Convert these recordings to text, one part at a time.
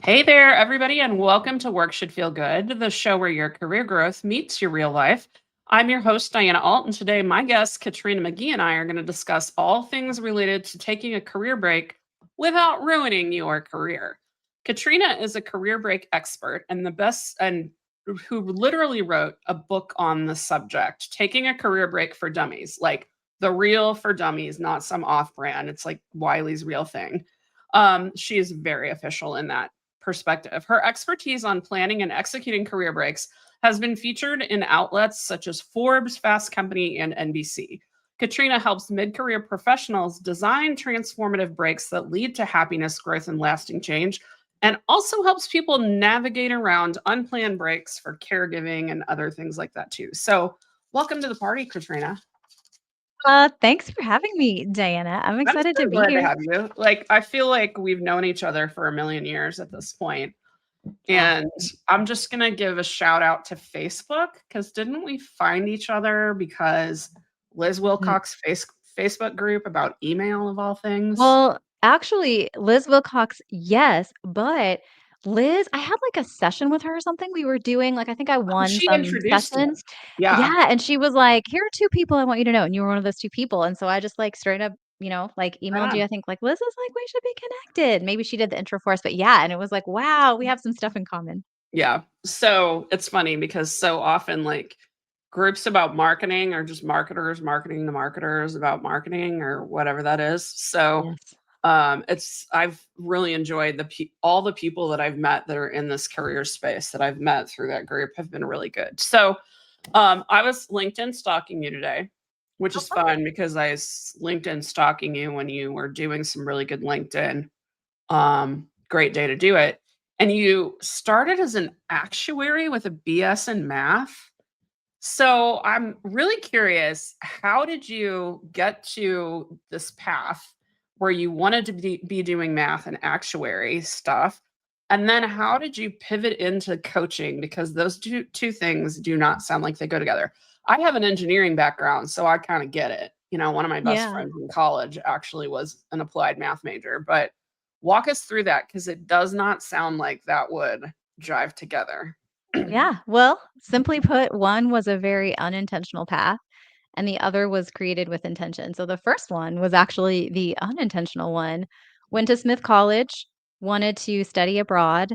Hey there, everybody, and welcome to Work Should Feel Good, the show where your career growth meets your real life. I'm your host, Diana Alt, and today my guest, Katrina McGhee, and I are going to discuss all things related to taking a career break without ruining your career. Katrina is a career break expert and the best, and who literally wrote a book on the subject, Taking a Career Break for Dummies, like the real for dummies, not some off brand. It's like Wiley's real thing. She is very official in that perspective. Her expertise on planning and executing career breaks has been featured in outlets such as Forbes, Fast Company, and NBC. Katrina helps mid career professionals design transformative breaks that lead to happiness, growth, and lasting change, and also helps people navigate around unplanned breaks for caregiving and other things like that, too. So, welcome to the party, Katrina. Thanks for having me, Diana. I'm I'm excited to so be glad to here. have you. Like, I feel like we've known each other for a million years at this point. Yeah. And I'm just gonna give a shout out to Facebook because didn't we find each other because Liz N Wilcox Facebook group about email of all things? Well, actually, Liz Wilcox, yes, but Liz, I had like a session with her or something we were doing. Like, I think I Oh, won she some introduced session. us. Yeah. Yeah. And she was like, here are two people I want you to know. And you were one of those two people. And so I just like straight up, like Right emailed you. on. I think like Liz is like, we should be connected. Maybe she did the intro for us, but yeah. And it was like, wow, we have some stuff in common. Yeah. So it's funny because so often like groups about marketing are just marketers marketing the marketers about marketing or whatever that is. So Yes. it's I've really enjoyed all the people that I've met that are in this career space that I've met through that group have been really good. So I was LinkedIn stalking you today, which Oh, is fun. fun because LinkedIn stalking you when you were doing some really good LinkedIn. Great day to do it. And you started as an actuary with a BS in math. So I'm really curious, how did you get to this path where you wanted to be doing math and actuary stuff? And then how did you pivot into coaching? Because those two things do not sound like they go together. I have an engineering background, so I kind of get it. You know, one of my best Yeah. friends in college actually was an applied math major, but walk us through that because it does not sound like that would jive together. Yeah. Well, simply put, one was a very unintentional path and the other was created with intention. So the first one was actually the unintentional one. Went to Smith College, wanted to study abroad.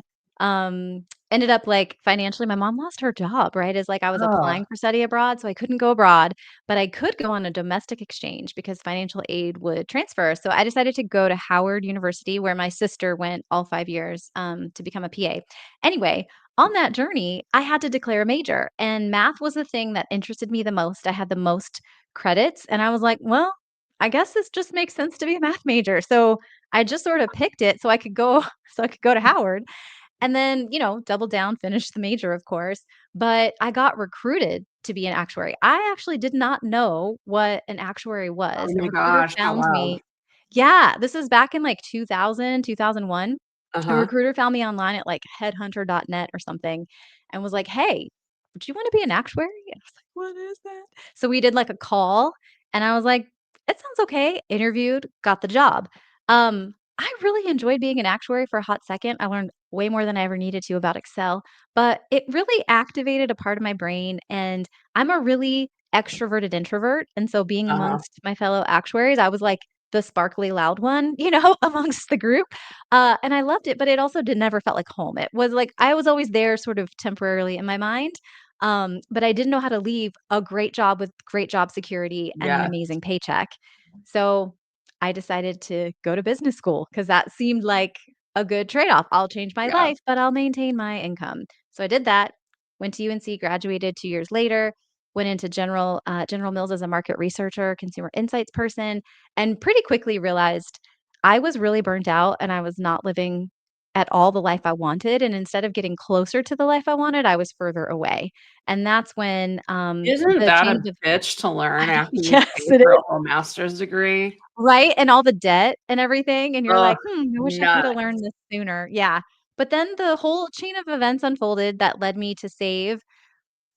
Ended up like financially, my mom lost her job, right? As like I was Oh, applying for study abroad, so I couldn't go abroad, but I could go on a domestic exchange because financial aid would transfer. So I decided to go to Howard University, where my sister went all 5 years to become a PA. Anyway, on that journey, I had to declare a major, and math was the thing that interested me the most. I had the most credits, and I was like, well, I guess this just makes sense to be a math major. So I just sort of picked it so I could go so I could go to Howard and then, double down, finish the major, of course. But I got recruited to be an actuary. I actually did not know what an actuary oh was. A my recruiter gosh, how found wild. me. Yeah, this is back in like 2000, 2001. A Uh-huh. recruiter found me online at like headhunter.net or something and was like, "Hey, would you want to be an actuary?" And I was like, "What is that?" So we did like a call and I was like, "It sounds okay." Interviewed, got the job. I really enjoyed being an actuary for a hot second. I learned way more than I ever needed to about Excel, but it really activated a part of my brain. And I'm a really extroverted introvert. And so being Uh-huh. amongst my fellow actuaries, I was like the sparkly loud one, amongst the group. And I loved it, but it also did never felt like home. It was like I was always there sort of temporarily in my mind. But I didn't know how to leave a great job with great job security and an Yeah. amazing paycheck. So I decided to go to business school because that seemed like a good trade-off. I'll change my Yeah. life, but I'll maintain my income. So I did that, went to UNC, graduated 2 years later, went into General Mills as a market researcher, consumer insights person, and pretty quickly realized I was really burnt out and I was not living at all the life I wanted. And instead of getting closer to the life I wanted, I was further away. And that's when Isn't the that change a of bitch to learn after you yes, pay it for a is. whole master's degree? Right, and all the debt and everything, and you're Ugh, like, I wish I coulda nuts. learned this sooner." Yeah, but then the whole chain of events unfolded that led me to save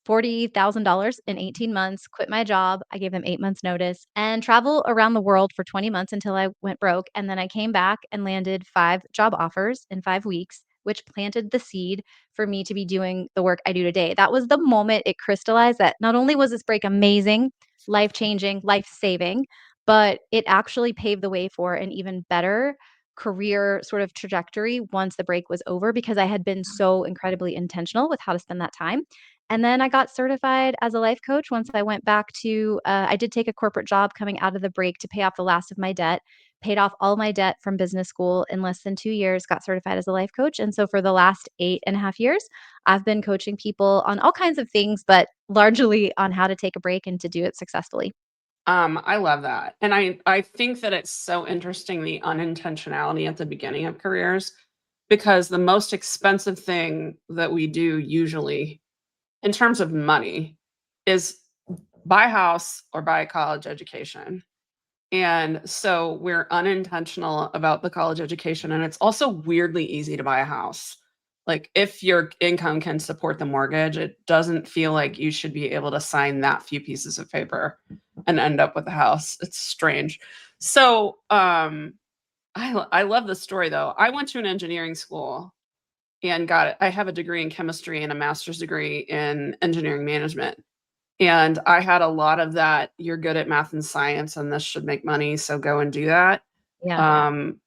$40,000 in 18 months, quit my job, I gave them 8 months notice, and travel around the world for 20 months until I went broke, and then I came back and landed 5 job offers in 5 weeks which planted the seed for me to be doing the work I do today. That was the moment it crystallized that not only was this break amazing, life changing, life saving, but it actually paved the way for an even better career sort of trajectory once the break was over because I had been so incredibly intentional with how to spend that time. And then I got certified as a life coach once I went back to, I did take a corporate job coming out of the break to pay off the last of my debt, paid off all my debt from business school in less than 2 years, got certified as a life coach. And so for the last 8.5 years, I've been coaching people on all kinds of things, but largely on how to take a break and to do it successfully. I love that. And I think that it's so interesting the unintentionality at the beginning of careers because the most expensive thing that we do usually in terms of money is buy a house or buy a college education. And so we're unintentional about the college education and it's also weirdly easy to buy a house. Like if your income can support the mortgage, it doesn't feel like you should be able to sign that few pieces of paper and end up with a house. It's strange. So, I love the story though. I went to an engineering school and got it. I have a degree in chemistry and a master's degree in engineering management. And I had a lot of that, you're good at math and science and this should make money, so go and do that. Yeah. Um,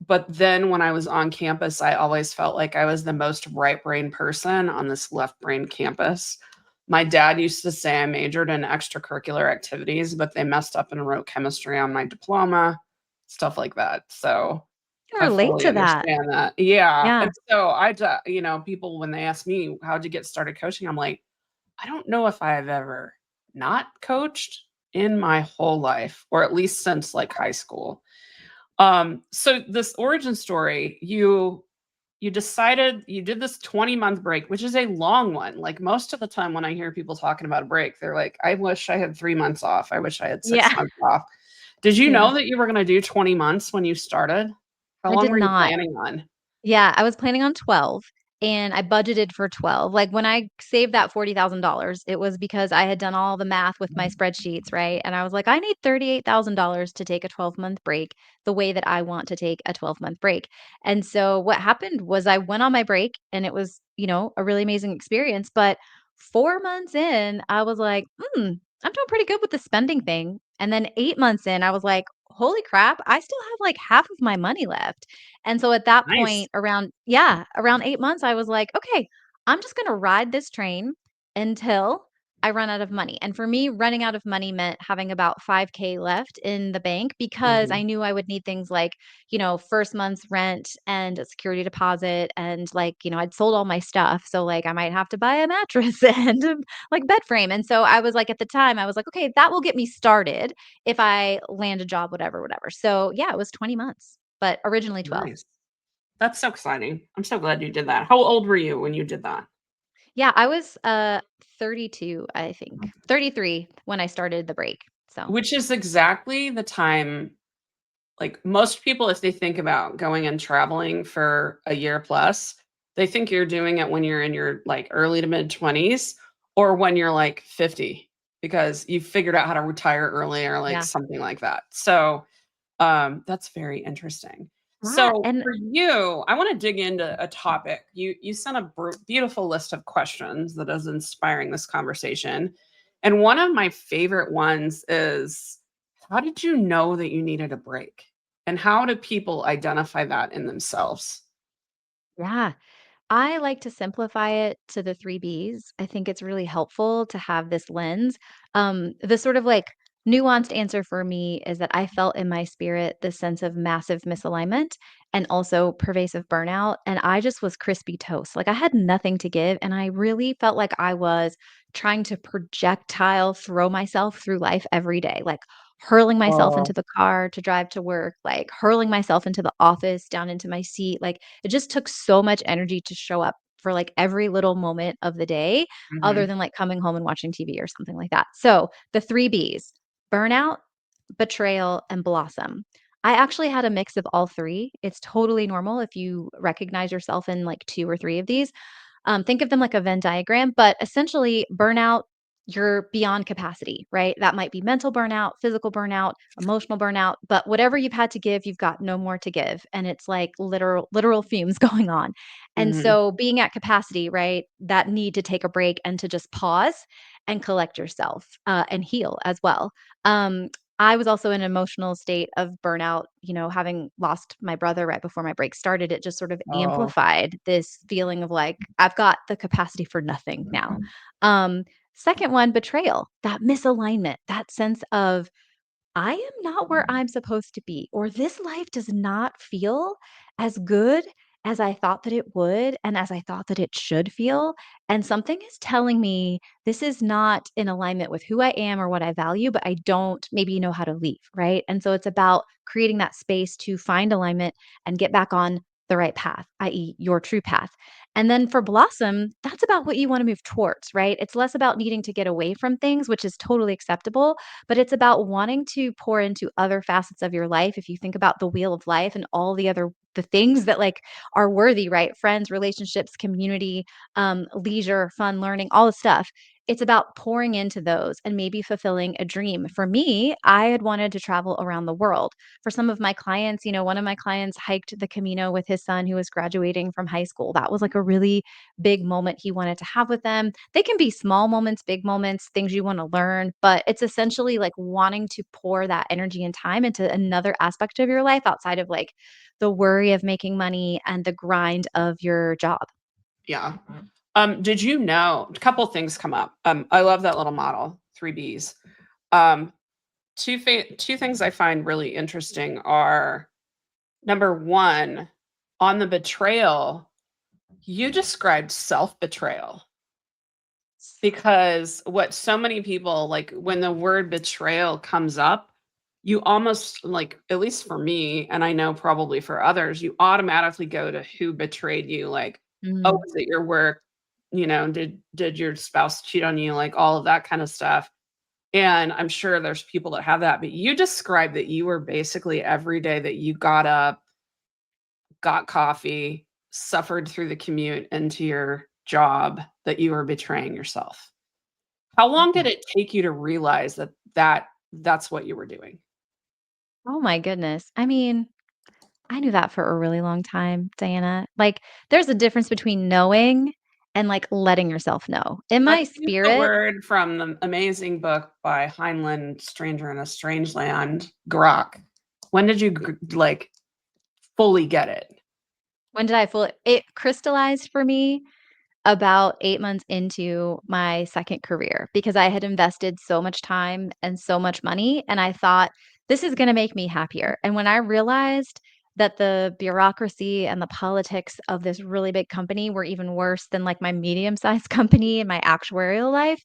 but then when I was on campus, I always felt like I was the most right brain person on this left brain campus. My dad used to say I majored in extracurricular activities, but they messed up and wrote chemistry on my diploma, stuff like that. So I can I relate fully to that. understand that. Yeah. Yeah. And so people, when they ask me, how'd you get started coaching? I'm like, I don't know if I've ever not coached in my whole life, or at least since like high school. So this origin story, you decided you did this 20-month break, which is a long one. Like most of the time when I hear people talking about a break, they're like, I wish I had 3 months off. I wish I had six Yeah. months off. Did you Yeah. know that you were going to do 20 months when you started? How I long did were you not. planning on? Yeah, I was planning on 12 and I budgeted for 12. Like when I saved that $40,000, it was because I had done all the math with my spreadsheets, right? And I was like, I need $38,000 to take a 12-month break the way that I want to take a 12-month break. And so what happened was I went on my break and it was, a really amazing experience. But 4 months in, I was like, I'm doing pretty good with the spending thing. And then 8 months in, I was like, holy crap, I still have like half of my money left. And so at that Nice. point around 8 months, I was like, "Okay, I'm just gonna ride this train until I run out of money." And for me, running out of money meant having about 5K left in the bank because I Mhm. knew I would need things like, first month's rent and a security deposit and like, I'd sold all my stuff. So like I might have to buy a mattress and like bed frame. And so I was like at the time, I was like, "Okay, that will get me started if I land a job, whatever, whatever." So yeah, it was 20 months, but originally 12. Nice. That's so exciting. I'm so glad you did that. How old were you when you did that? Yeah, I was, 32, I think. 33 when I started the break, so Which is exactly the time like, most people, if they think about going and traveling for a year plus, they think you're doing it when you're in your, like, early to mid-20s or when you're, like, 50 because you figured out how to retire early or, like, yeah. something like that. So, that's very interesting. Yeah, So, and for you, I wanna dig into a topic. You sent a beautiful list of questions that is inspiring this conversation, and one of my favorite ones is, how did you know that you needed a break? And how do people identify that in themselves? yeah. I like to simplify it to the 3 Bs. I think it's really helpful to have this lens. The sort of like nuanced answer for me is that I felt in my spirit this sense of massive misalignment and also pervasive burnout. And I just was crispy toast. Like I had nothing to give. And I really felt like I was trying to projectile throw myself through life every day, like hurling myself Oh, into the car to drive to work, like hurling myself into the office, down into my seat. Like it just took so much energy to show up for, like, every little moment of the day other mhm. than, like, coming home and watching TV or something like that. So, the 3 Bs: burnout, betrayal, and blossom. I actually had a mix of all 3. It's totally normal if you recognize yourself in, like, 2 or 3 of these. Think of them like a Venn diagram, but essentially, burnout, you're beyond capacity, right? That might be mental burnout, physical burnout, emotional burnout, but whatever you've had to give, you've got no more to give. And it's like literal fumes going on. And Mhm. so being at capacity, right? That need to take a break and to just pause and collect yourself and heal as well. Um, I was also in an emotional state of burnout, having lost my brother right before my break started. It just sort of Oh. amplified this feeling of like, I've got the capacity for nothing now. Um, Second one, betrayal, that misalignment, that sense of I am not where I'm supposed to be, or this life does not feel as good as I thought that it would and as I thought that it should feel. And something is telling me this is not in alignment with who I am or what I value, but I don't maybe know how to leave. Right. And so it's about creating that space to find alignment and get back on the right path, i.e., your true path. And then for Blossom, that's about what you want to move towards, right? It's less about needing to get away from things, which is totally acceptable, but it's about wanting to pour into other facets of your life. If you think about the wheel of life and all the things that like are worthy, right? Friends, relationships, community, leisure, fun, learning, all the stuff. It's about pouring into those and maybe fulfilling a dream. For me, I had wanted to travel around the world. For some of my clients, one of my clients hiked the Camino with his son who was graduating from high school. That was like a really big moment he wanted to have with them. They can be small moments, big moments, things you want to learn, but it's essentially like wanting to pour that energy and time into another aspect of your life outside of like the worry of making money and the grind of your job. Yeah. Did you know a couple things come up. I love that little model, 3 Bs. Um, 2 things I find really interesting are, number 1, on the betrayal, you described self-betrayal. Because what so many people like when the word betrayal comes up, you almost like, at least for me, and I know probably for others, you automatically go to who betrayed you. Like, oh, Mm, was it your work? Did your spouse cheat on you? Like all of that kind of stuff. And I'm sure there's people that have that, but you described that you were basically every day that you got up, got coffee, suffered through the commute into your job, that you were betraying yourself. How long did yeah. it take you to realize that's what you were doing? Oh my goodness. I mean, I knew that for a really long time, Diana. Like, there's a difference between knowing and like letting yourself know. In my Let's use the spirit, word from the amazing book by Heinlein, Stranger in a Strange Land, Grok. When did you like fully get it? when did I fully, it crystallized for me about 8 months into my second career because I had invested so much time and so much money, and I thought, "This is gonna make me happier." And when I realized that the bureaucracy and the politics of this really big company were even worse than, like, my medium-sized company in my actuarial life,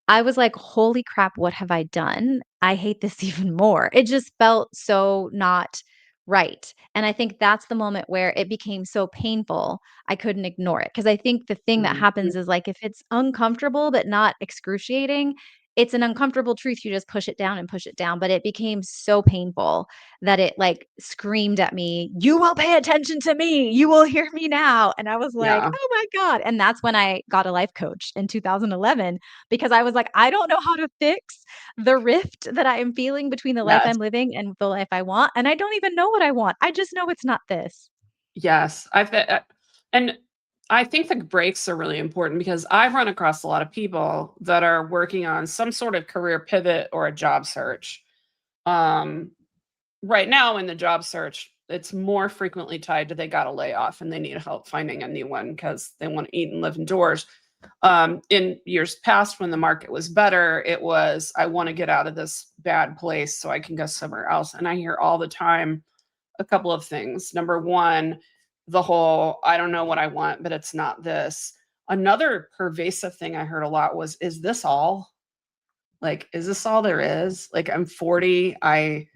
I was like, "Holy crap, what have I done? I hate this even more." It just felt so not right, and I think that's the moment where it became so painful, I couldn't ignore it. Because I think the thing that Mhm. happens is, like, if it's uncomfortable but not excruciating, it's an uncomfortable truth, you just push it down, but it became so painful that it, like, screamed at me, "You will pay attention to me, you will hear me now," and I was like, Yeah. "Oh my god," and that's when I got a life coach in 2011 because I was like, "I don't know how to fix the rift that I am feeling between the life Yes. I'm living and the life I want, and I don't even know what I want. I just know it's not this." Yes. And I think the breaks are really important because I've run across a lot of people that are working on some sort of career pivot or a job search. Um, right now in the job search, it's more frequently tied to they got a layoff and they need help finding a new one because they want to eat and live indoors. In years past, when the market was better, it was, I want to get out of this bad place so I can go somewhere else. And I hear all the time a couple of things. Number one, the whole, I don't know what I want, but it's not this. Another pervasive thing I heard a lot was, is this all? Like, is this all there is? Like, I'm 40. I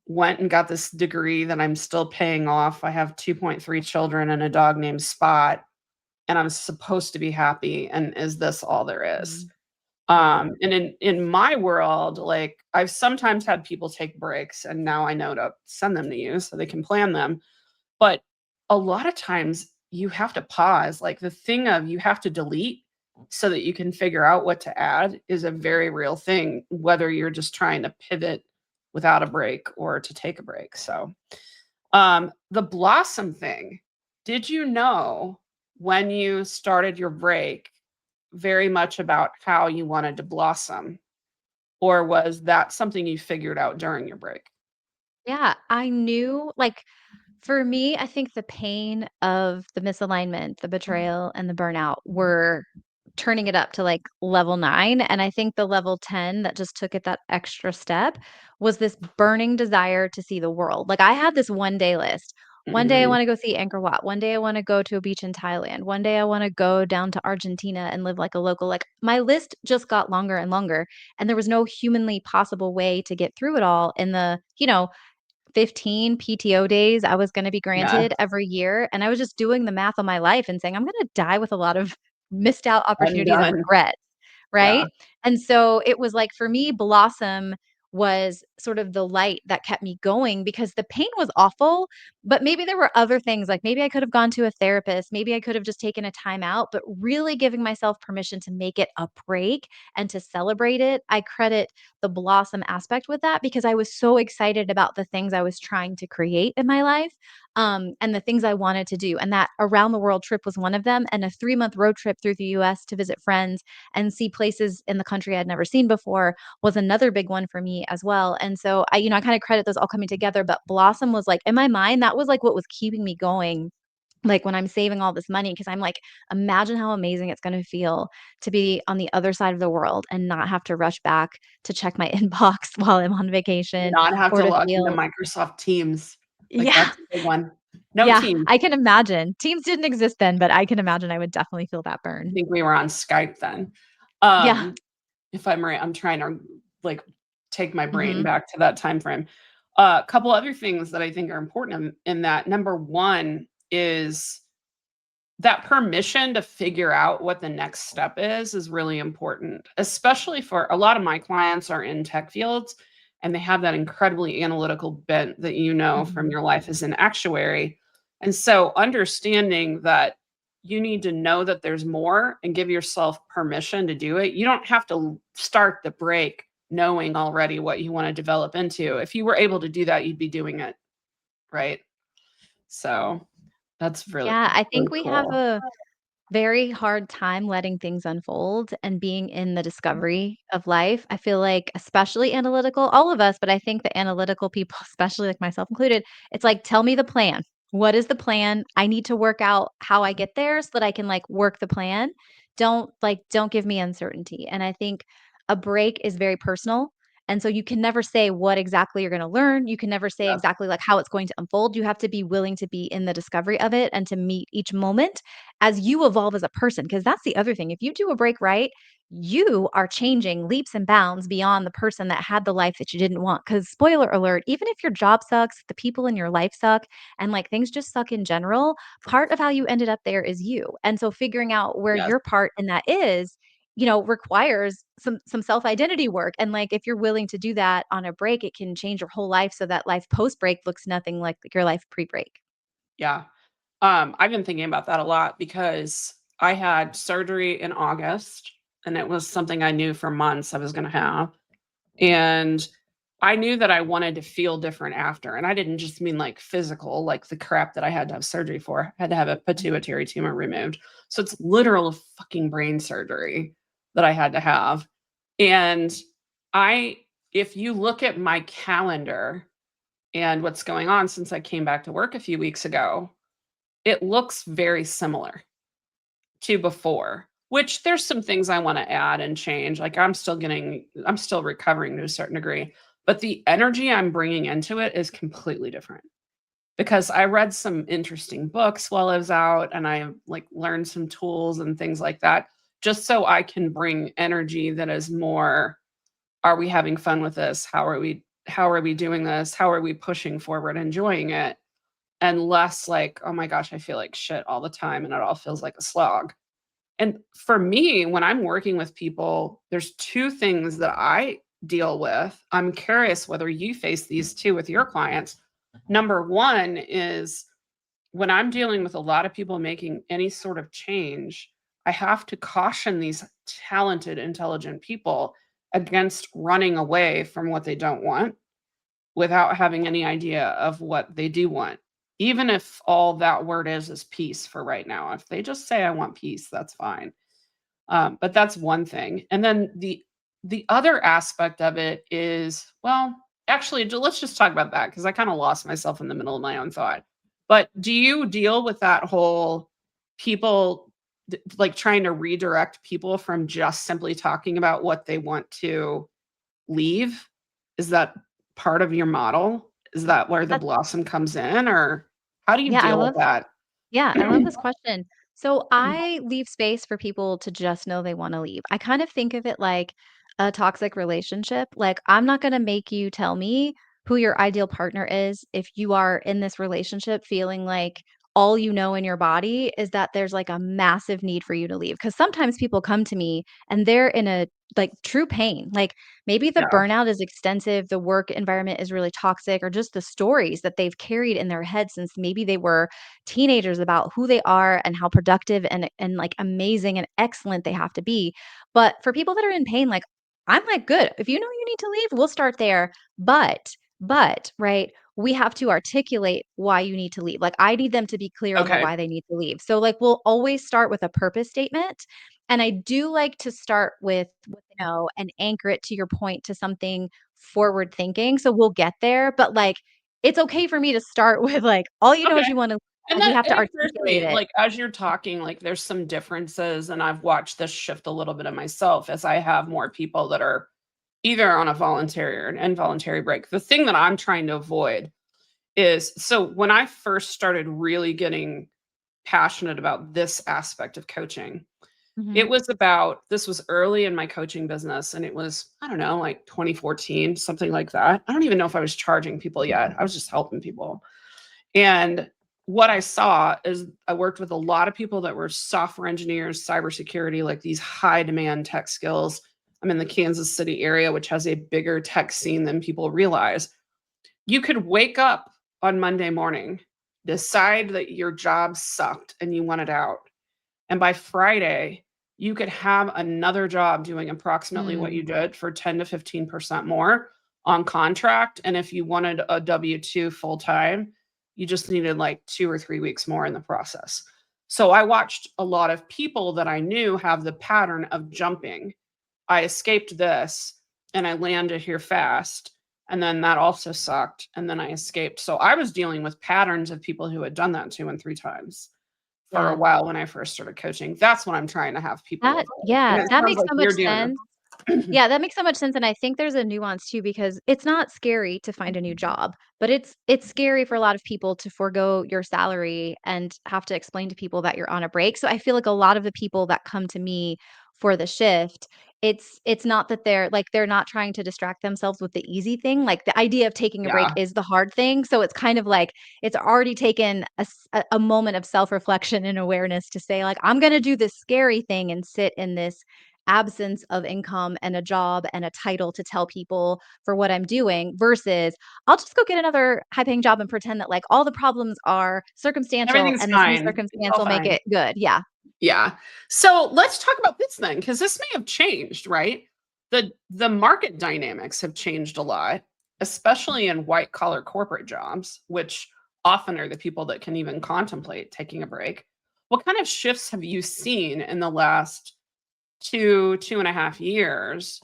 went and got this degree that I'm still paying off. I have 2.3 children and a dog named Spot, and I'm supposed to be happy. And is this all there is? Mhm. Yeah. And in my world, like I've sometimes had people take breaks, and now I know to send them to you so they can plan them. But a lot of times you have to pause. Like the thing of you have to delete so that you can figure out what to add is a very real thing, whether you're just trying to pivot without a break or to take a break. So the blossom thing, did you know? when you started your break very much about how you wanted to blossom, or was that something you figured out during your break? Yeah, I knew like for me, I think the pain of the misalignment, the betrayal, and the burnout were turning it up to like level 9. And I think the level 10 that just took it that extra step was this burning desire to see the world. Like I had this 1 day list. One day I Mhm. want to go see Angkor Wat. One day I want to go to a beach in Thailand. One day I want to go down to Argentina and live like a local. Like my list just got longer and longer. And there was no humanly possible way to get through it all in the, 15 PTO days I was gonna be Yes, granted every year, and I was just doing the math on my life and saying, "I'm gonna die with a lot of missed out opportunities and undone. regrets," Yeah, right? And so it was like for me, Blossom was sort of the light that kept me going because the pain was awful, but maybe there were other things, like maybe I could have gone to a therapist, maybe I could have just taken a time out, but really giving myself permission to make it a break and to celebrate it, I credit the blossom aspect with that because I was so excited about the things I was trying to create in my life, and the things I wanted to do. And that around the world trip was one of them, and a 3-month road trip through the US to visit friends and see places in the country I'd never seen before was another big one for me as well. And so I kind of credit those all coming together. But Blossom was like in my mind, that was like what was keeping me going like when I'm saving all this money, because I'm like, imagine how amazing it's going to feel to be on the other side of the world and not have to rush back to check my inbox while I'm on vacation not have or to to log into feel, Microsoft Teams. Like, yeah, that's a big one. No yeah, Teams. I can imagine. Teams didn't exist then, but I can imagine I would definitely feel that I burn. think we were on Skype then. Yeah. Um, if I'm right, I'm trying to, like, take my brain Hmm. back to that time frame. A couple other things that I think are important in that. Number 1 is that permission to figure out what the next step is really important, especially for a lot of my clients are in tech fields, and they have that incredibly analytical bent that you know from Hmm. your life as an actuary. And so understanding that you need to know that there's more and give yourself permission to do it. You don't have to start the break knowing already what you want to develop into. If you were able to do that, you'd be doing it, right? So that's really, Yeah, I really think we have cool. a very hard time letting things unfold and being in the discovery of life. I feel like, especially analytical, all of us, but I think the analytical people, especially like myself included, it's like, tell me the plan. What is the plan? I need to work out how I get there so that I can like work the plan. Don't give me uncertainty. And I think a break is very personal. And so you can never say what exactly you're going to learn. You can never say Yes. exactly like how it's going to unfold. You have to be willing to be in the discovery of it and to meet each moment as you evolve as a person, because that's the other thing. If you do a break right, you are changing leaps and bounds beyond the person that had the life that you didn't want. Because, spoiler alert, even if your job sucks, the people in your life suck, and like things just suck in general, part of how you ended up there is you. And so, figuring out where Yes. your part in that is, requires some self-identity work. And like if you're willing to do that on a break, it can change your whole life so that life post break looks nothing like your life pre break. Yeah. I've been thinking about that a lot because I had surgery in August, and it was something I knew for months I was gonna have, and I knew that I wanted to feel different after, and I didn't just mean, like, physical, like the crap that I had to have surgery for. I had to have a pituitary tumor removed. So it's literal fucking brain surgery that I had to have, and I if you look at my calendar and what's going on since I came back to work a few weeks ago, it looks very similar to before, which there's some things I wanna add and change, like, I'm still recovering to a certain degree, but the energy I'm bringing into it is completely different, because I read some interesting books while I was out, and I, like, learned some tools and things like that, just so I can bring energy that is more, "Are we having fun with this? How are we doing this? How are we pushing forward, enjoying it?" And less like, "Oh my gosh, I feel like shit all the time and it all feels like a slog." And for me, when I'm working with people, there's 2 things that I deal with. I'm curious whether you face these too with your clients. Number 1 is when I'm dealing with a lot of people making any sort of change, I have to caution these talented, intelligent people against running away from what they don't want without having any idea of what they do want, even if all that word is peace for right now. If they just say, I want peace, that's fine. But that's one thing. And then the other aspect of it is, well, actually, let's just talk about that because I kind of lost myself in the middle of my own thought. But do you deal with that whole people like trying to redirect people from just simply talking about what they want to leave? Is that part of your model? Is that where the That's blossom comes in, or how do you yeah, I deal with love that? Yeah, I love this question. So I leave space for people to just know they want to leave. I kind of think of it like a toxic relationship. Like, I'm not going to make you tell me who your ideal partner is if you are in this relationship feeling like all you know in your body is that there's like a massive need for you to leave. Because sometimes people come to me and they're in a like true pain. Like maybe the Yeah. burnout is extensive, the work environment is really toxic, or just the stories that they've carried in their head since maybe they were teenagers about who they are and how productive and like amazing and excellent they have to be. But for people that are in pain, like I'm like, good. If you know you need to leave, we'll start there. Right, we have to articulate why you need to leave. Like I need them to be clear on the Okay. why they need to leave. So like we'll always start with a purpose statement. And I do like to start with and anchor it to your point to something forward thinking. So we'll get there. But like it's okay for me to start with, like, all you know is Okay. you wanna And like, we that have to it occurs to articulate me, it. like, as you're talking, like, there's some differences, and I've watched this shift a little bit of myself as I have more people that are either on a voluntary or an involuntary break. The thing that I'm trying to avoid is so when I first started really getting passionate about this aspect of coaching, it Mhm. was about this was early in my coaching business, and it was, I don't know, like 2014, something like that. I don't even know if I was charging people yet. I was just helping people. And what I saw is I worked with a lot of people that were software engineers, cybersecurity, like these high demand tech skills. I'm in the Kansas City area, which has a bigger tech scene than people realize. You could wake up on Monday morning, decide that your job sucked and you wanted out. And by Friday, you could have another job doing approximately what Mm, you did for 10 to 15% more on contract. And if you wanted a W 2 full time, you just needed like 2 or 3 weeks more in the process. So I watched a lot of people that I knew have the pattern of jumping. I escaped this and I landed here fast. And then that also sucked. And then I escaped. So I was dealing with patterns of people who had done that 2 and 3 times for a yeah. while when I first started coaching. That's what I'm trying to have people avoid, and it That sounds makes like so much you're doing sense. Yeah, that makes so much sense, and I think there's a nuance too because it's not scary to find a new job, but it's scary for a lot of people to forego your salary and have to explain to people that you're on a break. So I feel like a lot of the people that come to me for the shift, it's not that they're not trying to distract themselves with the easy thing. Like the idea of taking a break Yeah. is the hard thing. So it's kind of like it's already taken a moment of self-reflection and awareness to say like I'm going to do this scary thing and sit in this absence of income and a job and a title to tell people for what I'm doing versus I'll just go get another high paying job and pretend that like all the problems are circumstantial Everything's and this new fine. It's circumstance all will make fine. it good. Yeah. Yeah. So let's talk about this then, because this may have changed, right? The market dynamics have changed a lot, especially in white collar corporate jobs, which often are the people that can even contemplate taking a break. What kind of shifts have you seen in the last 2.5 years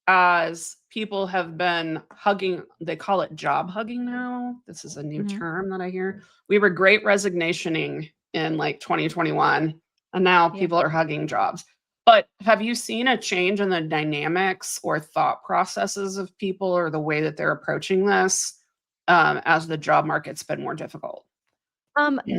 as people have been hugging, they call it job hugging now. This is a new Mhm. term that I hear. We were great resignationing in like 2021, and now Yeah. people are hugging jobs. But have you seen a change in the dynamics or thought processes of people or the way that they're approaching this as the job market's been more difficult?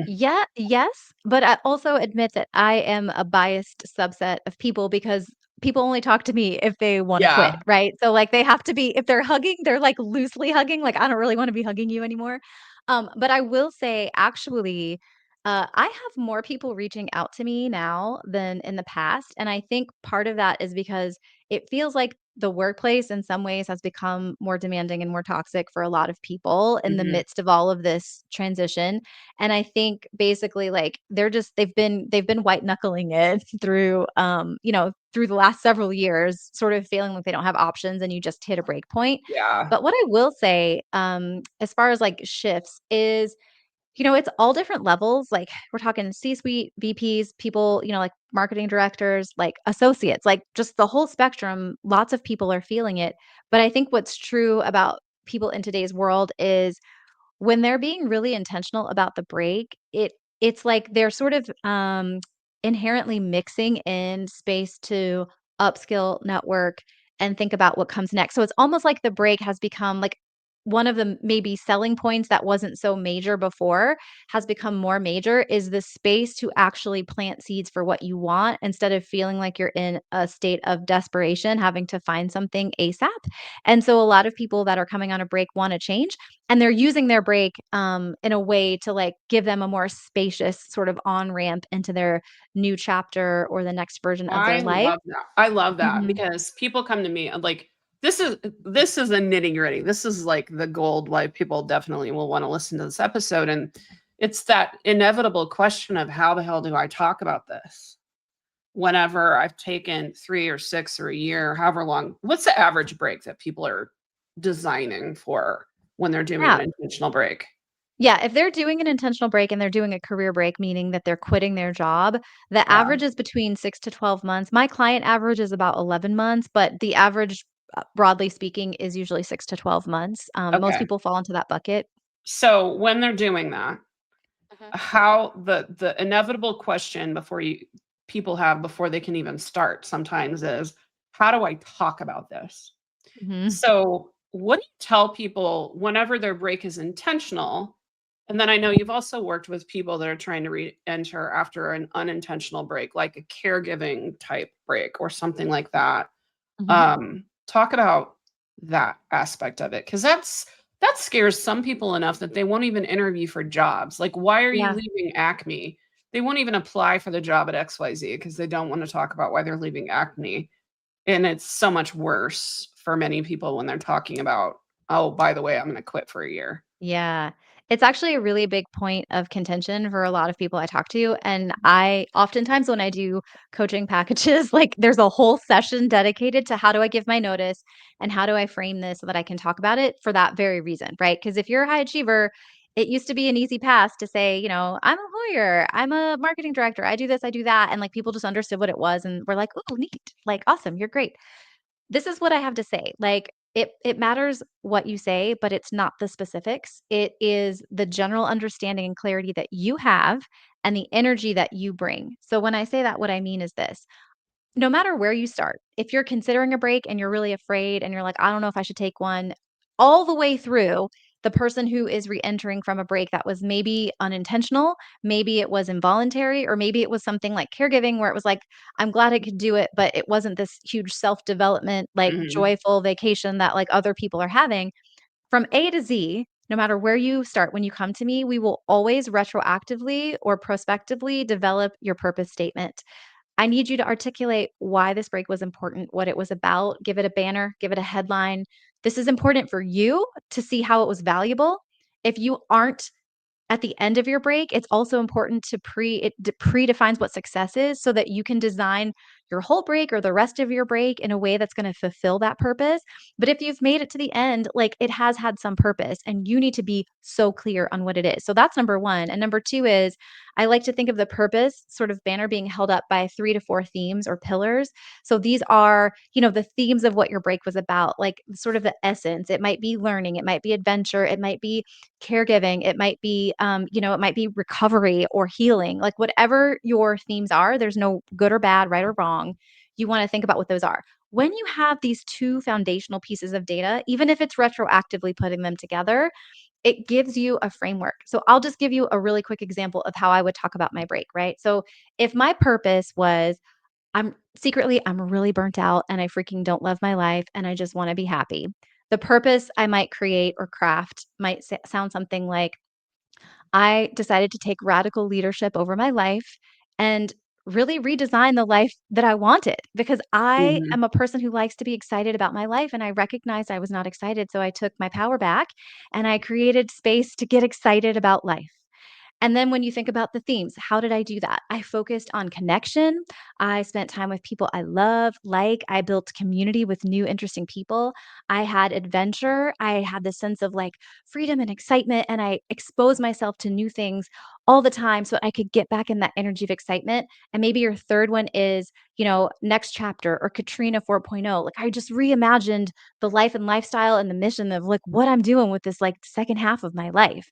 Yeah, yes, but I also admit that I am a biased subset of people because people only talk to me if they wanna quit, Yeah. right? So, like, they have to be if they're hugging, they're, like, loosely hugging, like, I don't really wanna be hugging you anymore. But I will say, actually, I have more people reaching out to me now than in the past, and I think part of that is because it feels like the workplace in some ways has become more demanding and more toxic for a lot of people in the Mhm. midst of all of this transition. And I think basically like they've been white knuckling it through through the last several years, sort of feeling like they don't have options and you just hit a break point. Yeah. But what I will say, as far as like shifts is It's all different levels. Like we're talking C-suite, VPs, people, like marketing directors, like associates, like just the whole spectrum. Lots of people are feeling it. But I think what's true about people in today's world is when they're being really intentional about the break, it's like they're sort of, inherently mixing in space to upskill, network, and think about what comes next. So it's almost like the break has become like one of the maybe selling points that wasn't so major before has become more major is the space to actually plant seeds for what you want instead of feeling like you're in a state of desperation, having to find something ASAP. And so a lot of people that are coming on a break want to change and they're using their break, in a way to, like, give them a more spacious sort of on-ramp into their new chapter or the next version of their I life. love that. I love that Mhm. because people come to me and like this is the nitty-gritty. This is like the gold why people definitely will want to listen to this episode. And it's that inevitable question of how the hell do I talk about this? Whenever I've taken 3 or 6 or a year, however long, what's the average break that people are designing for when they're doing an Yeah. intentional break? Yeah, if they're doing an intentional break and they're doing a career break, meaning that they're quitting their job, the Yeah. average is between 6 to 12 months. My client average is about 11 months, but the average, broadly speaking, is usually 6 to 12 months. Most Okay. people fall into that bucket. So when they're doing that, Mhm. how the inevitable question before you people have before they can even start sometimes is, how do I talk about this? Mhm. So what do you tell people whenever their break is intentional? And then I know you've also worked with people that are trying to re-enter after an unintentional break, like a caregiving type break or something like that. Mhm. Talk about that aspect of it, because that scares some people enough that they won't even interview for jobs. Like, why are you Yeah. leaving Acme? They won't even apply for the job at XYZ because they don't want to talk about why they're leaving Acme. And it's so much worse for many people when they're talking about, oh, by the way, I'm going to quit for a year. Yeah. It's actually a really big point of contention for a lot of people I talk to, and I oftentimes when I do coaching packages, like, there's a whole session dedicated to how do I give my notice and how do I frame this so that I can talk about it for that very reason, right? Because if you're a high achiever, it used to be an easy pass to say, "I'm a lawyer, I'm a marketing director, I do this, I do that," and, like, people just understood what it was and were like, "Ooh, neat. Like, awesome, you're great." This is what I have to say. Like it matters what you say, but it's not the specifics. It is the general understanding and clarity that you have and the energy that you bring. So when I say that, what I mean is this. No matter where you start, if you're considering a break and you're really afraid and you're like, I don't know if I should take one, all the way through the person who is re-entering from a break that was maybe unintentional, maybe it was involuntary, or maybe it was something like caregiving where it was like, I'm glad I could do it, but it wasn't this huge self-development, like Mhm. joyful vacation that like other people are having. From A to Z, no matter where you start, when you come to me, we will always retroactively or prospectively develop your purpose statement. I need you to articulate why this break was important, what it was about, give it a banner, give it a headline. This is important for you to see how it was valuable. If you aren't at the end of your break, it's also important to predefines what success is so that you can design your whole break or the rest of your break in a way that's gonna fulfill that purpose. But if you've made it to the end, like, it has had some purpose, and you need to be so clear on what it is. So that's number 1, and number 2 is, I like to think of the purpose sort of banner being held up by 3 to 4 themes or pillars. So these are, the themes of what your break was about, like, sort of the essence. It might be learning, it might be adventure, it might be caregiving, it might be, it might be recovery or healing, like whatever your themes are, there's no good or bad, right or wrong. You want to think about what those are. When you have these two foundational pieces of data, even if it's retroactively putting them together, it gives you a framework. So I'll just give you a really quick example of how I would talk about my break, right? So if my purpose was I'm really burnt out and I freaking don't love my life and I just want to be happy. The purpose I might create or craft might sound something like I decided to take radical leadership over my life and really redesign the life that I wanted because I Mhm. am a person who likes to be excited about my life and I recognized I was not excited. So I took my power back and I created space to get excited about life. And then when you think about the themes, how did I do that? I focused on connection. I spent time with people I love, like I built community with new interesting people. I had adventure. I had this sense of like freedom and excitement, and I exposed myself to new things all the time so I could get back in that energy of excitement. And maybe your third one is, next chapter or Katrina 4.0. Like I just reimagined the life and lifestyle and the mission of like what I'm doing with this like second half of my life.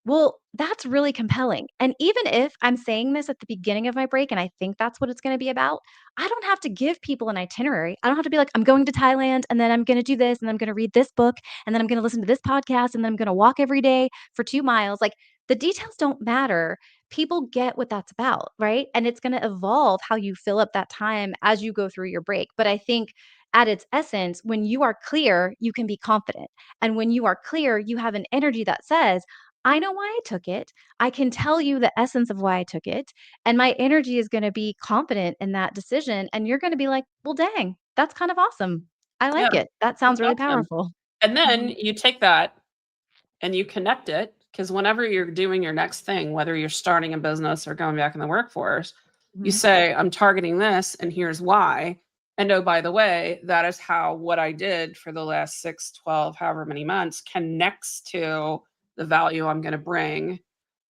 Well, that's really compelling. And even if I'm saying this at the beginning of my break and I think that's what it's going to be about, I don't have to give people an itinerary. I don't have to be like, I'm going to Thailand and then I'm going to do this and I'm going to read this book and then I'm going to listen to this podcast and then I'm going to walk every day for 2 miles. Like the details don't matter. People get what that's about, right? And it's going to evolve how you fill up that time as you go through your break. But I think at its essence, when you are clear, you can be confident. And when you are clear, you have an energy that says, I know why I took it. I can tell you the essence of why I took it. And my energy is going to be confident in that decision. And you're going to be like, well, dang, that's kind of awesome. I Yeah, like it. That that's sounds really awesome. powerful. And then Mhm, you take that and you connect it because whenever you're doing your next thing, whether you're starting a business or going back in the workforce, you mhm. say, I'm targeting this and here's why. And oh, by the way, that is how what I did for the last 6, 12, however many months connects to the value I'm going to bring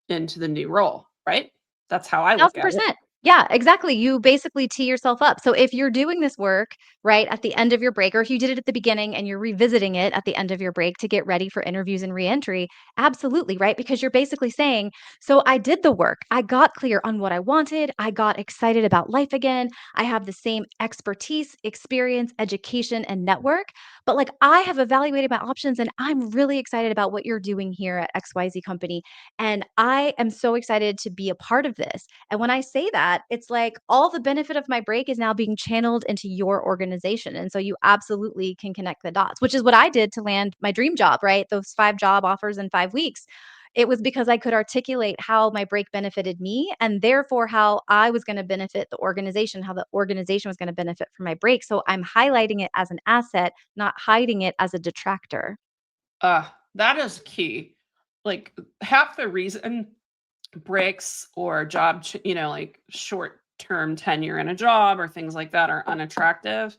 into the new role, right? That's how I look at it. 1,000%. Yeah, exactly. You basically tee yourself up. So if you're doing this work, right, at the end of your break, or if you did it at the beginning and you're revisiting it at the end of your break to get ready for interviews and reentry, absolutely, right? Because you're basically saying, so I did the work. I got clear on what I wanted. I got excited about life again. I have the same expertise, experience, education, and network. But like I have evaluated my options and I'm really excited about what you're doing here at XYZ company. And I am so excited to be a part of this. And when I say that, it's like all the benefit of my break is now being channeled into your organization. And so you absolutely can connect the dots, which is what I did to land my dream job, right? Those 5 job offers in 5 weeks. It was because I could articulate how my break benefited me and therefore how I was going to benefit the organization, how the organization was going to benefit from my break. So I'm highlighting it as an asset, not hiding it as a detractor. That is key. Like half the reason breaks or like short term tenure in a job or things like that are unattractive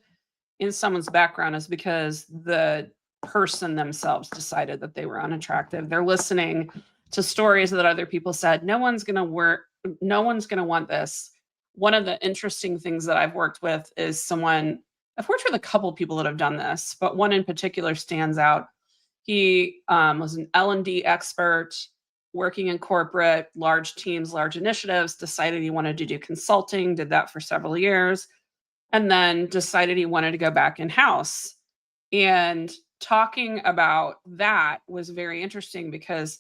in someone's background is because the person themselves decided that they were unattractive. They're listening to stories that other people said, no one's going to want this. One of the interesting things that I've worked with is I've worked with a couple people that have done this, but one in particular stands out. He was an L&D expert working in corporate, large teams, large initiatives, decided he wanted to do consulting, did that for several years, and then decided he wanted to go back in house. And talking about that was very interesting because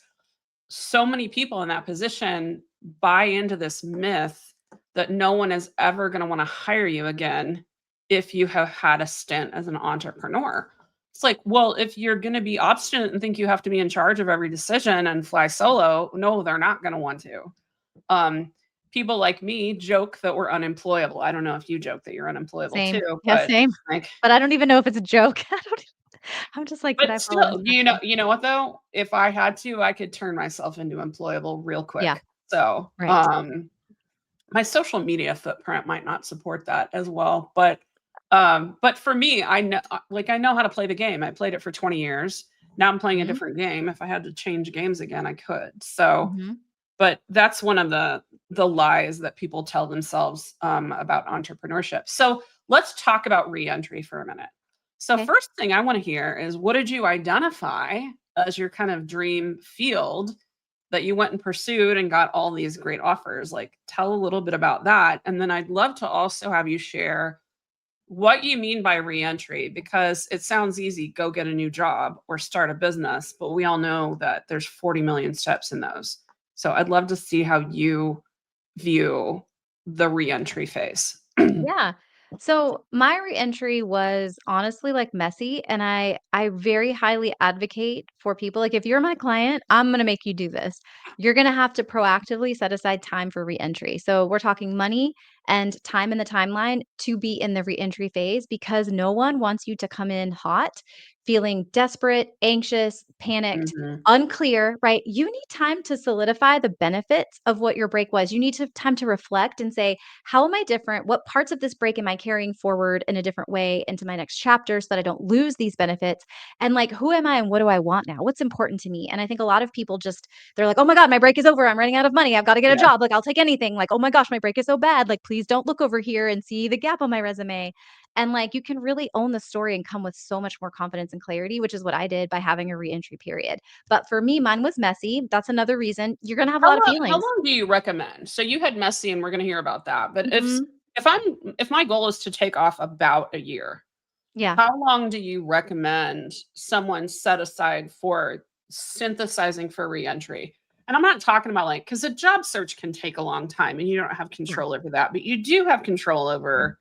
so many people in that position buy into this myth that no one is ever going to want to hire you again if you have had a stint as an entrepreneur. It's like, well, if you're going to be obstinate and think you have to be in charge of every decision and fly solo, no, they're not going to want to. Um, People like me joke that we're unemployable. I don't know if you joke that you're unemployable Same. too, Yeah, but same. like, But I don't even know if it's a joke. I don't, I'm just like, did but I follow still, instructions? you know what though? If I had to, I could turn myself into employable real Yeah, quick. So, right. my social media footprint might not support that as well, but for me, I know how to play the game. I played it for 20 years. Now I'm playing a Mhm, different game. If I had to change games again, I could. So, mhm. but that's one of the lies that people tell themselves about entrepreneurship. So let's talk about reentry for a minute. So Okay. first thing I want to hear is what did you identify as your kind of dream field that you went and pursued and got all these great offers? Like tell a little bit about that. And then I'd love to also have you share what you mean by reentry because it sounds easy, go get a new job or start a business, but we all know that there's 40 million steps in those. So I'd love to see how you view the reentry phase. Yeah. So my reentry was honestly like messy and I very highly advocate for people like if you're my client, I'm going to make you do this. You're going to have to proactively set aside time for reentry. So we're talking money and time in the timeline to be in the reentry phase because no one wants you to come in hot feeling desperate, anxious, panicked, Mhm. unclear, right? You need time to solidify the benefits of what your break was. You need time to reflect and say, how am I different? What parts of this break am I carrying forward in a different way into my next chapter so that I don't lose these benefits? And like, who am I and what do I want now? What's important to me? And I think a lot of people just, they're like, oh my God, my break is over. I'm running out of money. I've got to get a Yeah. job. Like, I'll take anything. Like, oh my gosh, my break is so bad. Like, please don't look over here and see the gap on my resume. And like, you can really own the story and come with so much more confidence and clarity, which is what I did by having a reentry period. But for me, mine was messy. That's another reason you're going to have a lot of How feelings. long do you recommend? So you had messy, and we're gonna hear about that, but Hmm. if my goal is to take off about a year, Yeah. how long do you recommend someone set aside for synthesizing for reentry? And I'm not talking about, like, because a job search can take a long time and you don't have Yeah. control over that, but you do have control over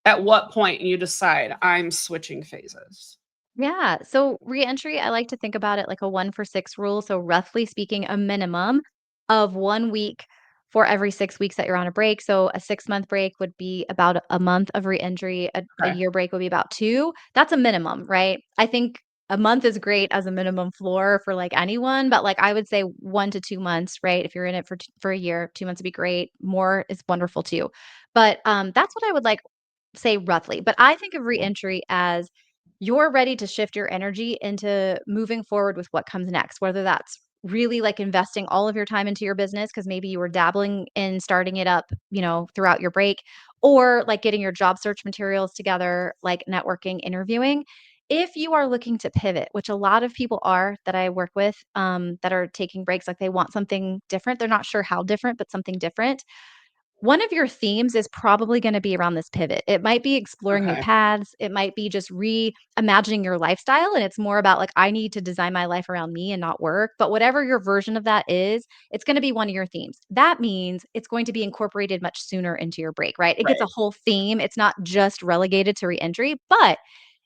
at what point you decide I'm switching phases. Yeah. So reentry, I like to think about it like a 1 for 6 rule. So roughly speaking, a minimum of 1 week for every 6 weeks that you're on a break. So a 6 month break would be about a month of reentry. A Okay. year break would be about two. That's a minimum, right? I think a month is great as a minimum floor for like anyone, but like I would say 1 to 2 months, right? If you're in it for a year, 2 months would be great. More is wonderful too. But that's what I would like say roughly. But I think of reentry as you're ready to shift your energy into moving forward with what comes next, whether that's really like investing all of your time into your business because maybe you were dabbling in starting it up, throughout your break, or like getting your job search materials together, like networking, interviewing. If you are looking to pivot, which a lot of people are that I work with that are taking breaks, like they want something different. They're not sure how different, but something different. One of your themes is probably gonna be around this pivot. It might be exploring new Okay. paths, it might be just reimagining your lifestyle, and it's more about, like, I need to design my life around me and not work, but whatever your version of that is, it's gonna be one of your themes. That means it's going to be incorporated much sooner into your break, right? It gets a Right. whole theme, it's not just relegated to reentry, but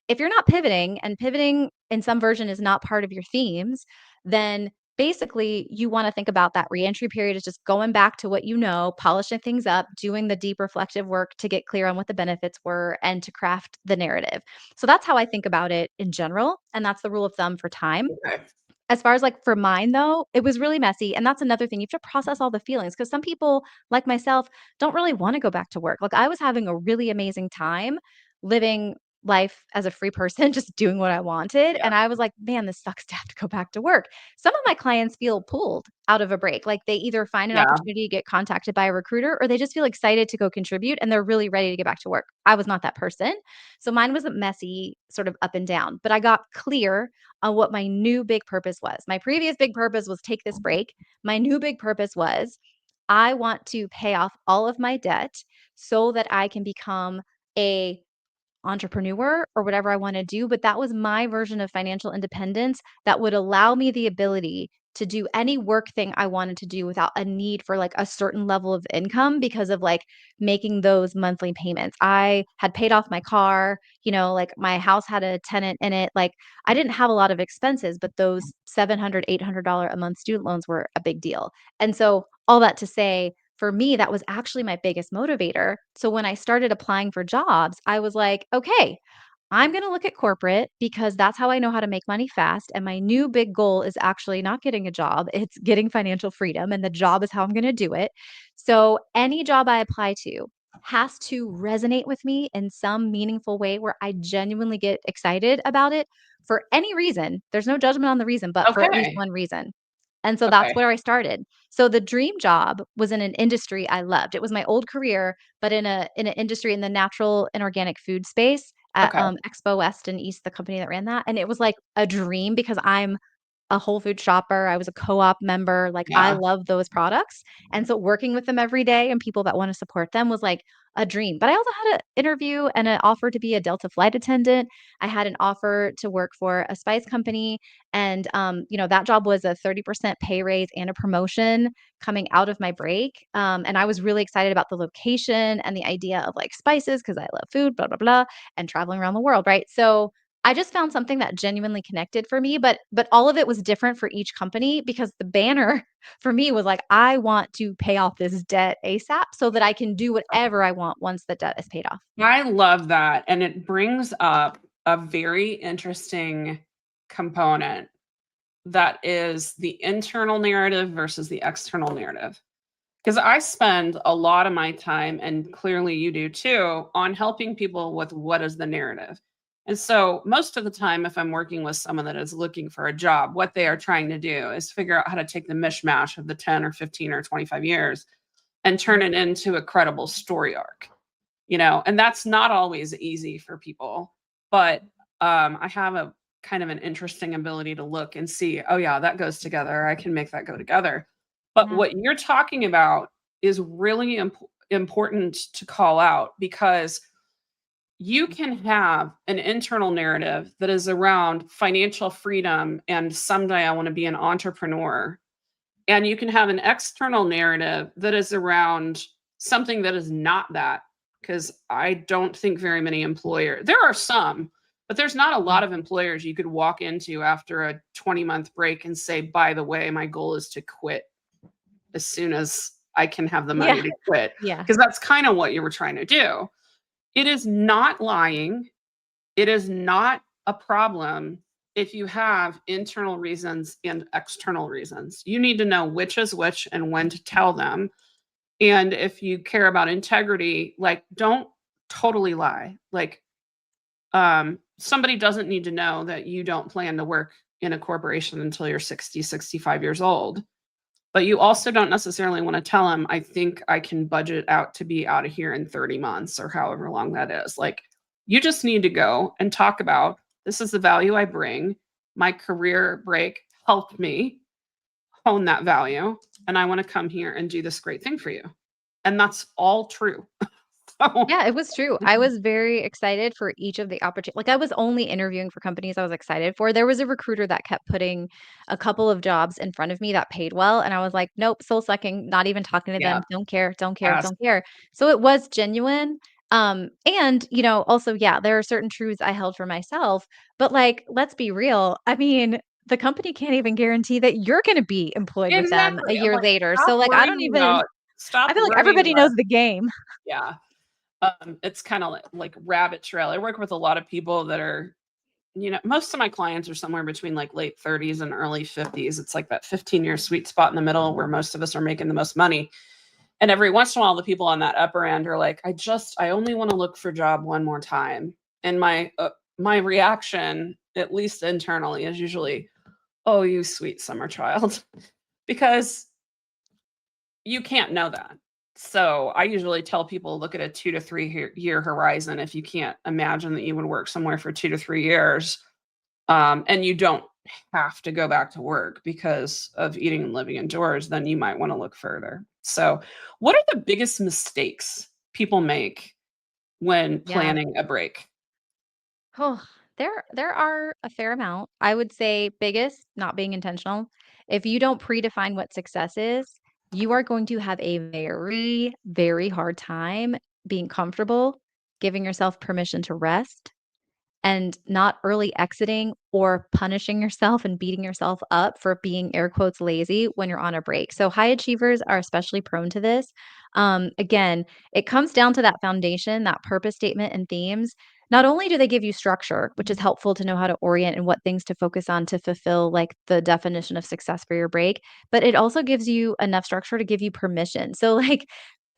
if you're not pivoting and pivoting in some version is not part of your themes, then basically you want to think about that reentry period is just going back to what you know, polishing things up, doing the deep reflective work to get clear on what the benefits were and to craft the narrative. So that's how I think about it in general. And that's the rule of thumb for time. Okay. As far as, like, for mine, though, it was really messy, and that's another thing, you have to process all the feelings because some people, like myself, don't really wanna go back to work. Like, I was having a really amazing time living life as a free person, just doing what I wanted, Yeah. and I was like, "Man, this sucks to have to go back to work." Some of my clients feel pulled out of a break, like, they either find an Yeah. opportunity to get contacted by a recruiter, or they just feel excited to go contribute, and they're really ready to get back to work. I was not that person, so mine was a messy, sort of up and down, but I got clear on what my new big purpose was. My previous big purpose was take this break. My new big purpose was I want to pay off all of my debt so that I can become a entrepreneur or whatever I wanna do, but that was my version of financial independence that would allow me the ability to do any work thing I wanted to do without a need for, like, a certain level of income because of, like, making those monthly payments. I had paid off my car, like, my house had a tenant in it, like, I didn't have a lot of expenses, but those $700, $800 a month student loans were a big deal. And so, all that to say, for me, that was actually my biggest motivator. So when I started applying for jobs, I was like, okay, I'm going to look at corporate because that's how I know how to make money fast. And my new big goal is actually not getting a job, it's getting financial freedom. And the job is how I'm going to do it. So any job I apply to has to resonate with me in some meaningful way where I genuinely get excited about it for any reason. There's no judgment on the reason, but for at least Okay. one reason. And so that's Okay. where I started. So the dream job was in an industry I loved. It was my old career, but in an industry in the natural and organic food space at, Okay. Expo West and East, the company that ran that, and it was like a dream because I'm a Whole Food shopper, I was a co-op member, like, I Yeah. love those products, and so working with them every day and people that wanna support them was like a dream, but I also had an interview and an offer to be a Delta flight attendant. I had an offer to work for a spice company, and, that job was a 30% pay raise and a promotion coming out of my break, and I was really excited about the location and the idea of, like, spices because I love food, blah, blah, blah, and traveling around the world, right? So, I just found something that genuinely connected for me, but all of it was different for each company because the banner for me was like, "I want to pay off this debt ASAP so that I can do whatever I want once the debt is paid off." I love that, and it brings up a very interesting component that is the internal narrative versus the external narrative. Because I spend a lot of my time, and clearly you do too, on helping people with what is the narrative. And so, most of the time, if I'm working with someone that is looking for a job, what they are trying to do is figure out how to take the mishmash of the 10 or 15 or 25 years and turn it into a credible story arc, and that's not always easy for people. But I have a kind of an interesting ability to look and see, oh, yeah, that goes together. I can make that go together. But Yeah. what you're talking about is really important to call out, because you can have an internal narrative that is around financial freedom and someday I want to be an entrepreneur. And you can have an external narrative that is around something that is not that. Because I don't think very many there are some, but there's not a lot of employers you could walk into after a 20-month break and say, by the way, my goal is to quit as soon as I can have the money Yeah. to quit. Yeah. Because that's kind of what you were trying to do. It is not lying. It is not a problem if you have internal reasons and external reasons. You need to know which is which and when to tell them. And if you care about integrity, like, don't totally lie. Like, somebody doesn't need to know that you don't plan to work in a corporation until you're 60, 65 years old. But you also don't necessarily want to tell them, I think I can budget out to be out of here in 30 months or however long that is. Like, you just need to go and talk about, this is the value I bring. My career break helped me hone that value. And I want to come here and do this great thing for you. And that's all true. So, Yeah, it was true. I was very excited for each of the opportunities. Like, I was only interviewing for companies I was excited for. There was a recruiter that kept putting a couple of jobs in front of me that paid well, and I was like, "Nope, soul sucking, not even talking to yeah, them. Don't care, don't care, pass. don't care." So it was genuine. And, also, yeah, there are certain truths I held for myself, but, like, let's be real. I mean, the company can't even guarantee that you're gonna be employed with them a Exactly. I'm year like, later. stop So, like, worrying about, I stop feel like worrying everybody about, knows the game. yeah. It's kind of like rabbit trail. I work with a lot of people that are, most of my clients are somewhere between like late 30s and early 50s. It's like that 15-year sweet spot in the middle where most of us are making the most money. And every once in a while, the people on that upper end are like, I only want to look for a job one more time. And my reaction, at least internally, is usually, oh, you sweet summer child, because you can't know that. So I usually tell people, look at a 2 to 3 year horizon. If you can't imagine that you would work somewhere for 2 to 3 years, and you don't have to go back to work because of eating and living indoors, then you might want to look further. So, what are the biggest mistakes people make when Yeah. planning a break? Oh, there are a fair amount. I would say biggest, not being intentional. If you don't predefine what success is, you are going to have a very, very hard time being comfortable, giving yourself permission to rest, and not early exiting or punishing yourself and beating yourself up for being air quotes lazy when you're on a break. So high achievers are especially prone to this. Again, it comes down to that foundation, that purpose statement and themes. Not only do they give you structure, which is helpful to know how to orient and what things to focus on to fulfill like the definition of success for your break, but it also gives you enough structure to give you permission. So like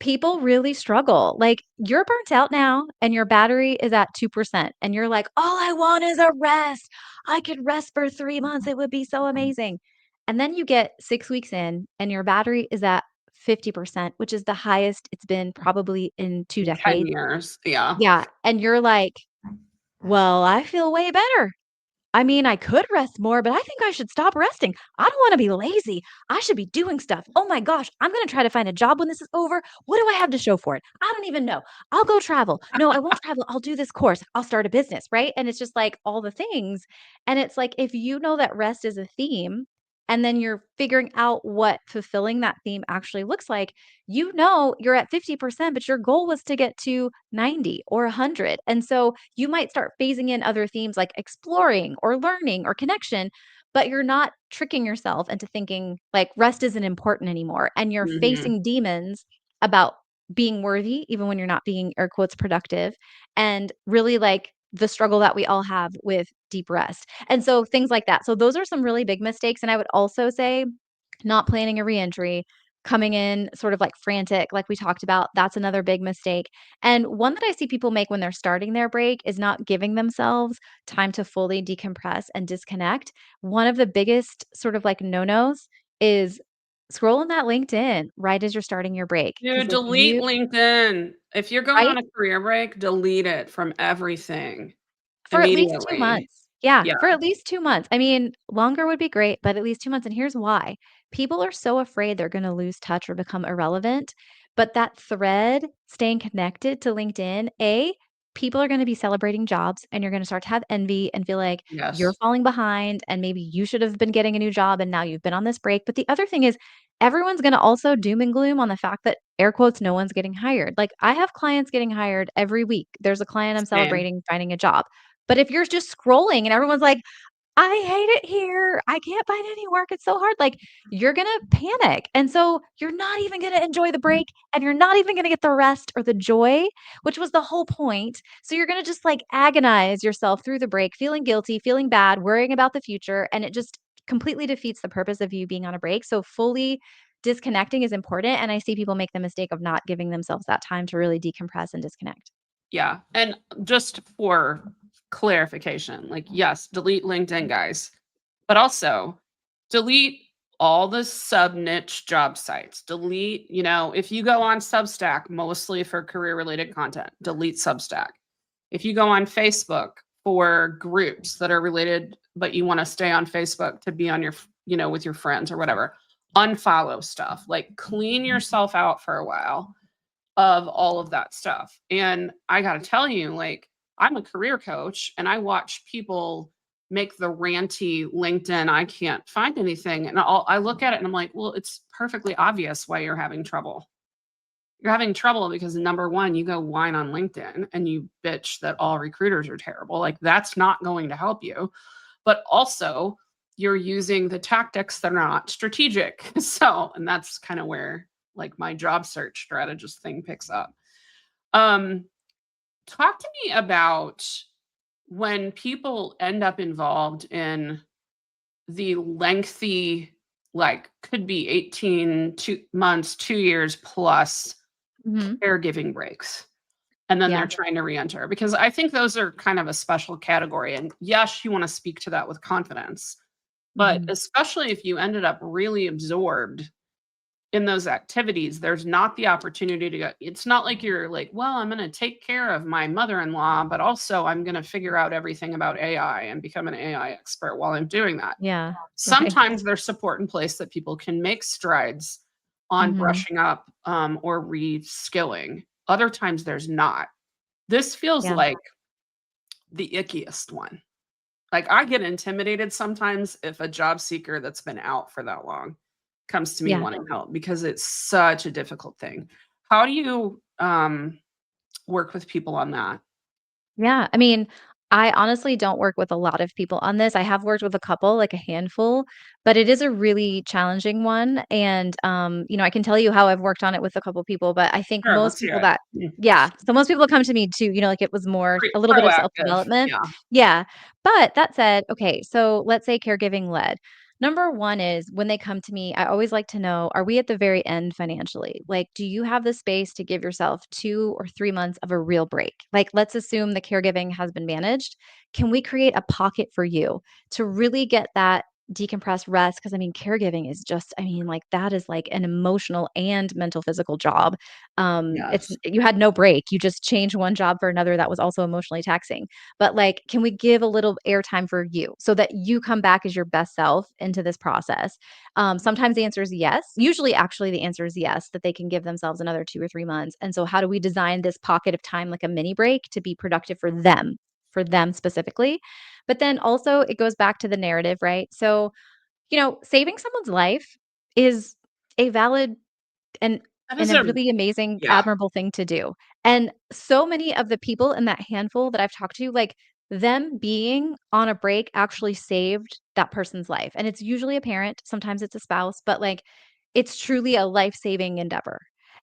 people really struggle. Like, you're burnt out now and your battery is at 2%, and you're like, "All I want is a rest. I could rest for 3 months. It would be so amazing." And then you get 6 weeks in and your battery is at 50%, which is the highest it's been probably in 2 In 10 decades. years. Yeah. Yeah, and you're like, "Well, I feel way better. I mean, I could rest more, but I think I should stop resting. I don't wanna be lazy. I should be doing stuff. Oh my gosh, I'm gonna try to find a job when this is over. What do I have to show for it? I don't even know. I'll go travel. No, I won't travel. I'll do this course. I'll start a business," right? And it's just like all the things. And it's like if you know that rest is a theme and then you're figuring out what fulfilling that theme actually looks like, you're at 50%, but your goal was to get to 90 or 100. And so you might start phasing in other themes like exploring or learning or connection, but you're not tricking yourself into thinking like rest isn't important anymore. And you're Mhm. facing demons about being worthy, even when you're not being air quotes productive, and really like the struggle that we all have with deep rest. And so things like that. So those are some really big mistakes. And I would also say not planning a reentry, coming in sort of like frantic, like we talked about, that's another big mistake. And one that I see people make when they're starting their break is not giving themselves time to fully decompress and disconnect. One of the biggest sort of like no-nos is scrolling that LinkedIn right as you're starting your break. Because Dude, if delete you, LinkedIn. If you're going right? on a career break, delete it from everything For at least 2 immediately. months. Yeah, Yeah, for at least 2 months. I mean, longer would be great, but at least 2 months, and here's why. People are so afraid they're gonna lose touch or become irrelevant, but that thread, staying connected to LinkedIn, people are gonna be celebrating jobs, and you're gonna start to have envy and feel like you're yes. falling behind, and maybe you should have been getting a new job, and now you've been on this break. But the other thing is, everyone's gonna also doom and gloom on the fact that, air quotes, "no one's getting hired." Like, I have clients getting hired every week. There's a client I'm Same. celebrating finding a job. But if you're just scrolling and everyone's like, "I hate it here. I can't find any work. It's so hard." Like, you're gonna panic. And so you're not even gonna enjoy the break, and you're not even gonna get the rest or the joy, which was the whole point. So you're gonna just like agonize yourself through the break, feeling guilty, feeling bad, worrying about the future, and it just completely defeats the purpose of you being on a break. So fully disconnecting is important. And I see people make the mistake of not giving themselves that time to really decompress and disconnect. Yeah, and just for clarification, like, yes, delete LinkedIn, guys, but also delete all the sub niche job sites. Delete, if you go on Substack mostly for career related content, delete Substack. If you go on Facebook for groups that are related, but you want to stay on Facebook to be on your, with your friends or whatever, unfollow stuff. Like, clean yourself out for a while of all of that stuff. And I got to tell you, like, I'm a career coach and I watch people make the ranty LinkedIn, I can't find anything. And I look at it and I'm like, well, it's perfectly obvious why you're having trouble. You're having trouble because number one, you go whine on LinkedIn and you bitch that all recruiters are terrible. Like, that's not going to help you. But also, you're using the tactics that are not strategic. So, and that's kind of where like my job search strategist thing picks up. Um, Talk to me about when people end up involved in the lengthy, like, could be 18 months, 2 years plus Mhm. caregiving breaks. And then they're Yeah. trying to reenter because I think those are kind of a special category. And yes, you want to speak to that with confidence, but Mhm. especially if you ended up really absorbed in those activities, there's not the opportunity to go. It's not like you're like, well, I'm going to take care of my mother-in-law, but also I'm going to figure out everything about AI and become an AI expert while I'm doing that. Yeah. Right. Sometimes there's support in place that people can make strides on Mhm. brushing up or reskilling. Other times there's not. This feels Yeah. like the ickiest one. Like, I get intimidated sometimes if a job seeker that's been out for that long comes to me Yeah. wanting help because it's such a difficult thing. How do you, work with people on that? Yeah, I mean, I honestly don't work with a lot of people on this. I have worked with a couple, like a handful, but it is a really challenging one. And, I can tell you how I've worked on it with a couple people, but I think Sure, most let's hear people it. that, yeah, so most people come to me too, like it was more a little bit of self Proactive, development. yeah. Yeah. But that said, okay, so let's say caregiving led. Number one is when they come to me, I always like to know, are we at the very end financially? Like, do you have the space to give yourself 2 or 3 months of a real break? Like, let's assume the caregiving has been managed. Can we create a pocket for you to really get that decompressed rest? Because I mean, caregiving is just, I mean, like that is like an emotional and mental physical job. It's Yes. you had no break. You just changed one job for another that was also emotionally taxing. But like, can we give a little airtime for you so that you come back as your best self into this process? Sometimes the answer is yes. Usually, actually, the answer is yes, that they can give themselves another 2 or 3 months. And so, how do we design this pocket of time, like a mini break, to be productive for them specifically? But then also, it goes back to the narrative, right? So, saving someone's life is a valid and That and is a a really amazing, yeah, admirable thing to do. And so many of the people in that handful that I've talked to, like, them being on a break actually saved that person's life. And it's usually a parent, sometimes it's a spouse, but, like, it's truly a life-saving endeavor.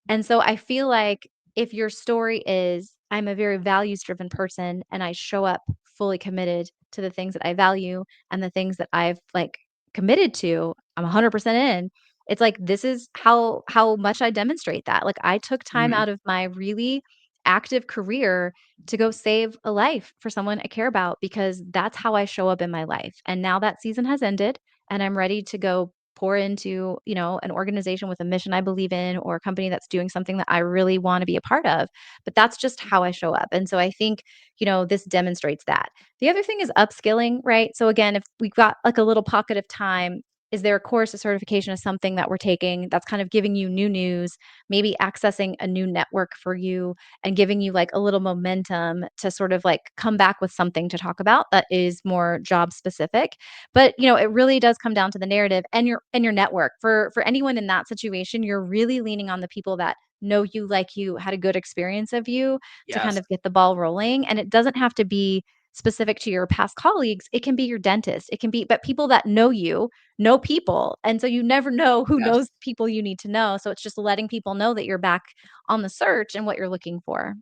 And so I feel like if your story is I'm a very values-driven person, and I show up fully committed to the things that I value and the things that I've, like, committed to, I'm 100% in. It's like, this is how much I demonstrate that. Like, I took time Mhm. out of my really active career to go save a life for someone I care about because that's how I show up in my life. And now that season has ended, and I'm ready to go pour into, an organization with a mission I believe in or a company that's doing something that I really wanna be a part of. But that's just how I show up. And so I think, this demonstrates that. The other thing is upskilling, right? So again, if we've got like a little pocket of time, is there a course, a certification, of something that we're taking that's kind of giving you new news, maybe accessing a new network for you and giving you like a little momentum to sort of like come back with something to talk about that is more job specific. But, it really does come down to the narrative and your network. For anyone in that situation, you're really leaning on the people that know you, like you, had a good experience of you to kind Yes. of get the ball rolling. And it doesn't have to be specific to your past colleagues. It can be your dentist. It can be, but people that know you know people. And so you never know who Yes. knows people you need to know. So it's just letting people know that you're back on the search and what you're looking for.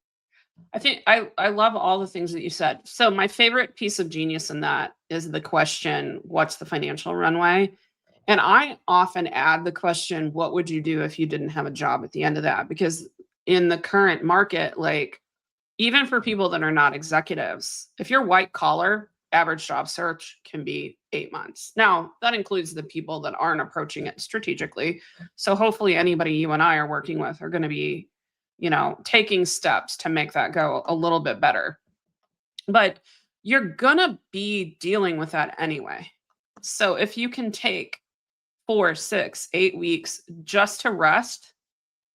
I think I love all the things that you said. So my favorite piece of genius in that is the question, "What's the financial runway?" And I often add the question, "What would you do if you didn't have a job?" at the end of that, because in the current market, like, even for people that are not executives, if you're white collar, average job search can be 8 months. Now, that includes the people that aren't approaching it strategically. So hopefully anybody you and I are working with are gonna be, taking steps to make that go a little bit better. But you're gonna be dealing with that anyway. So if you can take 4, 6, 8 weeks just to rest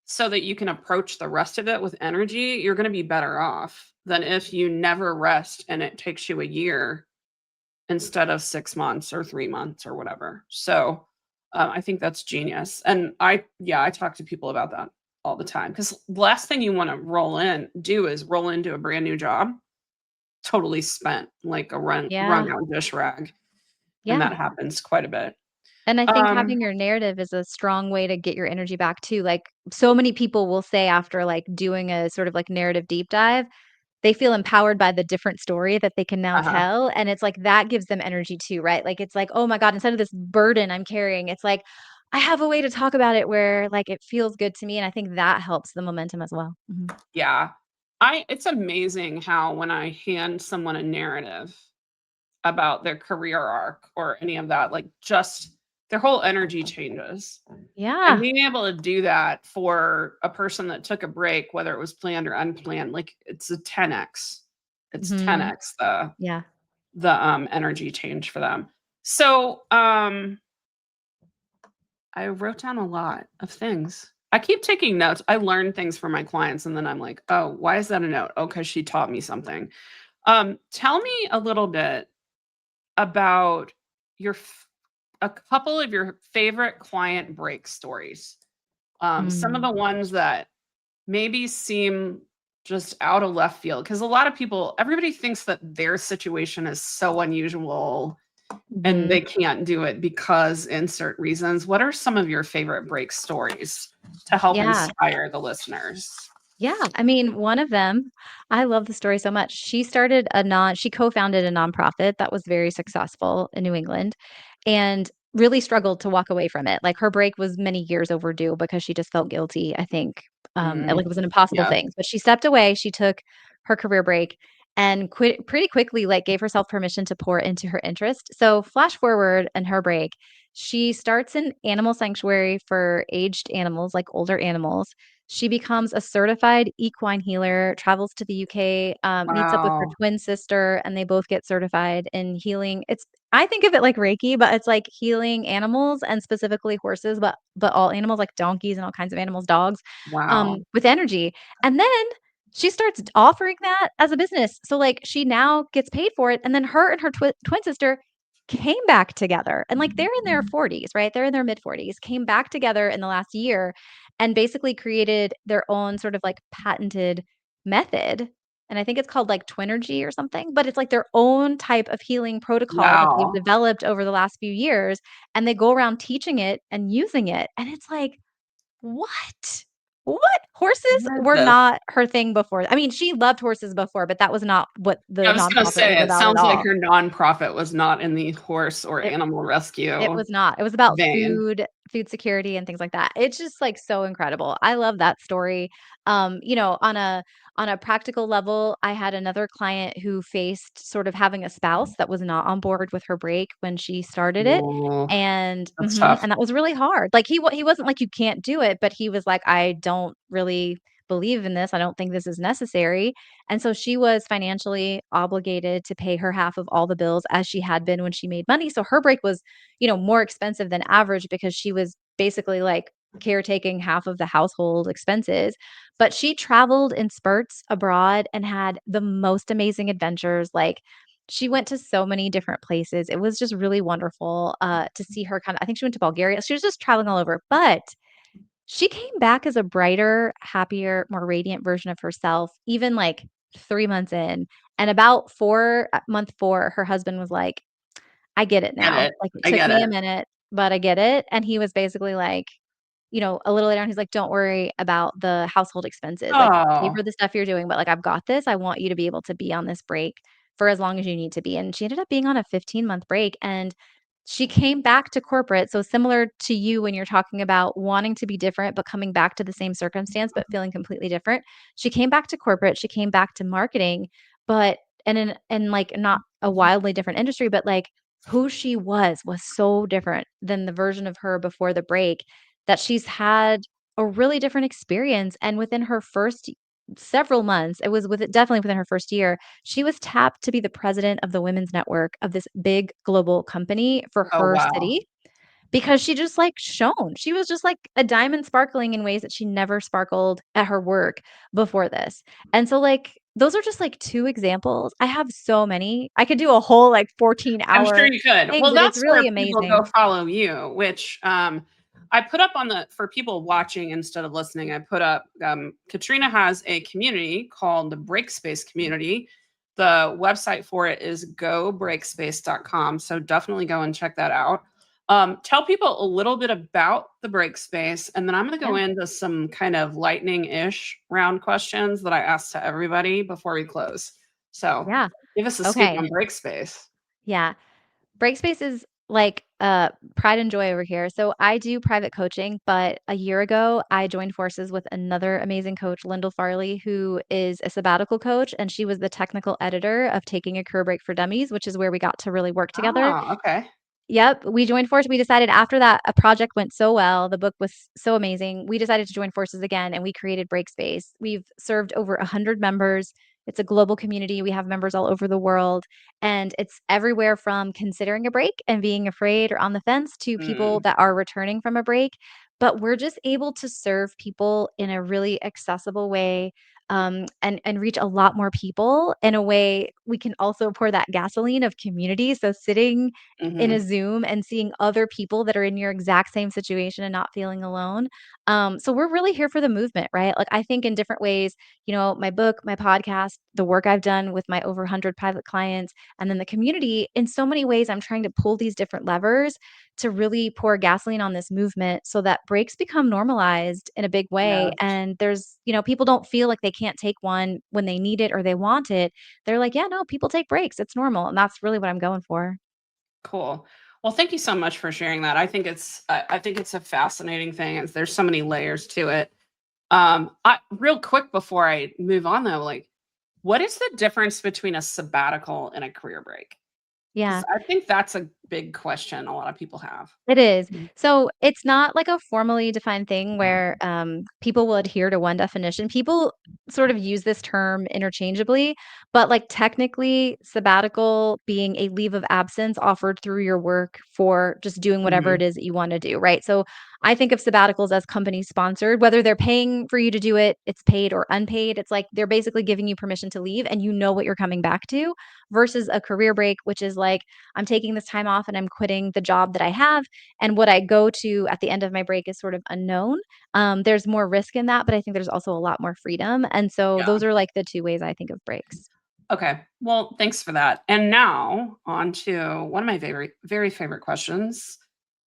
so that you can approach the rest of it with energy, you're gonna be better off than if you never rest and it takes you a year instead of 6 months or 3 months or whatever. So, I think that's genius, and I talk to people about that all the time because the last thing you wanna do is roll into a brand new job totally spent like a Yeah. rundown dish rag, and Yeah. that happens quite a bit. And I think Um having your narrative is a strong way to get your energy back too. Like so many people will say after like doing a sort of like narrative deep dive, they feel empowered by the different story that they can now Uh-huh. tell, and it's like that gives them energy too, right? Like, it's like, "Oh my god, instead of this burden I'm carrying, it's like, I have a way to talk about it where, like, it feels good to me," and I think that helps the momentum as well. Mhm. Yeah. It's amazing how when I hand someone a narrative about their career arc or any of that, like, just their whole energy changes. And Yeah. being able to do that for a person that took a break, whether it was planned or unplanned, like, it's a 10x. It's Mhm. 10x Yeah. the energy change for them. So, I wrote down a lot of things. I keep taking notes. I learn things from my clients, and then I'm like, "Oh, why is that a note? Oh, 'cause she taught me something." Tell me a little bit about your a couple of your favorite client break stories. Some of Mm. the ones that maybe seem just out of left field because a lot of people, everybody thinks that their situation is so unusual and they Mhm. can't do it because insert reasons. What are some of your favorite break stories to help Yeah. inspire the listeners? Yeah, I mean, one of them, I love the story so much. She co-founded a nonprofit that was very successful in New England and really struggled to walk away from it. Like her break was many years overdue because she just felt guilty, I think. And Mm, like it was an impossible yeah. thing. But she stepped away, she took her career break and quit pretty quickly, like gave herself permission to pour into her interest. So flash forward in her break, she starts an animal sanctuary for aged animals, like older animals. She becomes a certified equine healer, travels to the UK, meets up with her Wow. twin sister, and they both get certified in healing. I think of it like Reiki, but it's like healing animals and specifically horses, but all animals like donkeys and all kinds of animals, dogs, Wow. with energy. And then she starts offering that as a business. So like she now gets paid for it, and then her and her twin sister came back together, and like they're in their 40s, right? They're in their mid 40s, came back together in the last year and basically created their own sort of like patented method. And I think it's called like Twinergy or something, but it's like their own type of healing protocol that they've Wow. developed over the last few years. And they go around teaching it and using it. And it's like, what? What? Horses What is were this? not her thing before. I mean, she loved horses before, but that was not what the I was gonna nonprofit was say, it about at sounds like all. her nonprofit was not in the horse or It animal it rescue was not. It was about vein. food security and things like that. It's just, like, so incredible. I love that story. On a practical level, I had another client who faced sort of having a spouse that was not on board with her break when she started it, Oh, that's tough. and that was really hard. Like, he wasn't like, "You can't do it," but he was like, "I don't really believe in this. I don't think this is necessary." And so she was financially obligated to pay her half of all the bills as she had been when she made money. So her break was, more expensive than average because she was basically like caretaking half of the household expenses. But she traveled in spurts abroad and had the most amazing adventures. Like, she went to so many different places. It was just really wonderful to see her I think she went to Bulgaria. She was just traveling all over. But she came back as a brighter, happier, more radiant version of herself, even like 3 months in. And about month four, her husband was like, I get it Get now. it. Like, it I took get me a it. minute, but I get it. And he was basically like, a little later on, he's like, "Don't worry about the household expenses. Like, pay Oh, for the stuff you're doing, but, like, I've got this. I want you to be able to be on this break for as long as you need to be." And she ended up being on a 15-month break, and she came back to corporate. So similar to you when you're talking about wanting to be different, but coming back to the same circumstance, but feeling completely different. She came back to corporate. She came back to marketing, but and in like not a wildly different industry, but like who she was so different than the version of her before the break that she's had a really different experience. And within her first several months, it was definitely within her first year, she was tapped to be the president of the women's network of this big global company for oh, her wow. city because she just like shone. She was just like a diamond sparkling in ways that she never sparkled at her work before this. And so like those are just like two examples. I have so many. I could do a whole like I'm sure 14-hour you could. thing, Well, but it's that's where really people go amazing. follow you, which, I put up on the for people watching instead of listening, I put up, Katrina has a community called the Breakspace Community. The website for it is gobreakspace.com, so definitely go and check that out. Tell people a little bit about the Breakspace, and then I'm gonna go Yeah. into some kind of lightning-ish round questions that I ask to everybody before we close. So, Yeah. give us a scoop Okay. on Breakspace. Yeah. Breakspace is like pride and joy over here. So I do private coaching, but a year ago I joined forces with another amazing coach, Lyndall Farley, who is a sabbatical coach, and she was the technical editor of Taking a Career Break for Dummies, which is where we got to really work together. Ah, okay. Yep, we joined forces. We decided after that a project went so well, the book was so amazing. We decided to join forces again and we created Breakspace. We've served over 100 members. It's a global community. We have members all over the world, and it's everywhere from considering a break and being afraid or on the fence to people Mm, that are returning from a break. But we're just able to serve people in a really accessible way, and reach a lot more people in a way we can also pour that gasoline of community. So sitting in a mhm, Zoom and seeing other people that are in your exact same situation and not feeling alone. So we're really here for the movement, right? Like I think in different ways, my book, my podcast, the work I've done with my over 100 private clients, and then the community, in so many ways, I'm trying to pull these different levers to really pour gasoline on this movement so that breaks become normalized in a big way. yes, And people don't feel like they can't take one when they need it or they want it. They're like, yeah, no, people take breaks. It's normal. And that's really what I'm going for. cool. Well, thank you so much for sharing that. I think it's a fascinating thing, and there's so many layers to it. I real quick before I move on though, like, what is the difference between a sabbatical and a career break? Yeah. Because I think that's a big question a lot of people have. It is. Mhm. So it's not like a formally defined thing where people will adhere to one definition. People sort of use this term interchangeably, but like technically, sabbatical being a leave of absence offered through your work for just doing whatever it Mhm, is that you want to do, right? So I think of sabbaticals as company sponsored, whether they're paying for you to do it, it's paid or unpaid. It's like they're basically giving you permission to leave and you know what you're coming back to versus a career break, which is like, I'm taking this time off and I'm quitting the job that I have, and what I go to at the end of my break is sort of unknown. There's more risk in that, but I think there's also a lot more freedom. And so yeah. those are like the two ways I think of breaks. Okay. Well, thanks for that. And now on to one of my very favorite questions,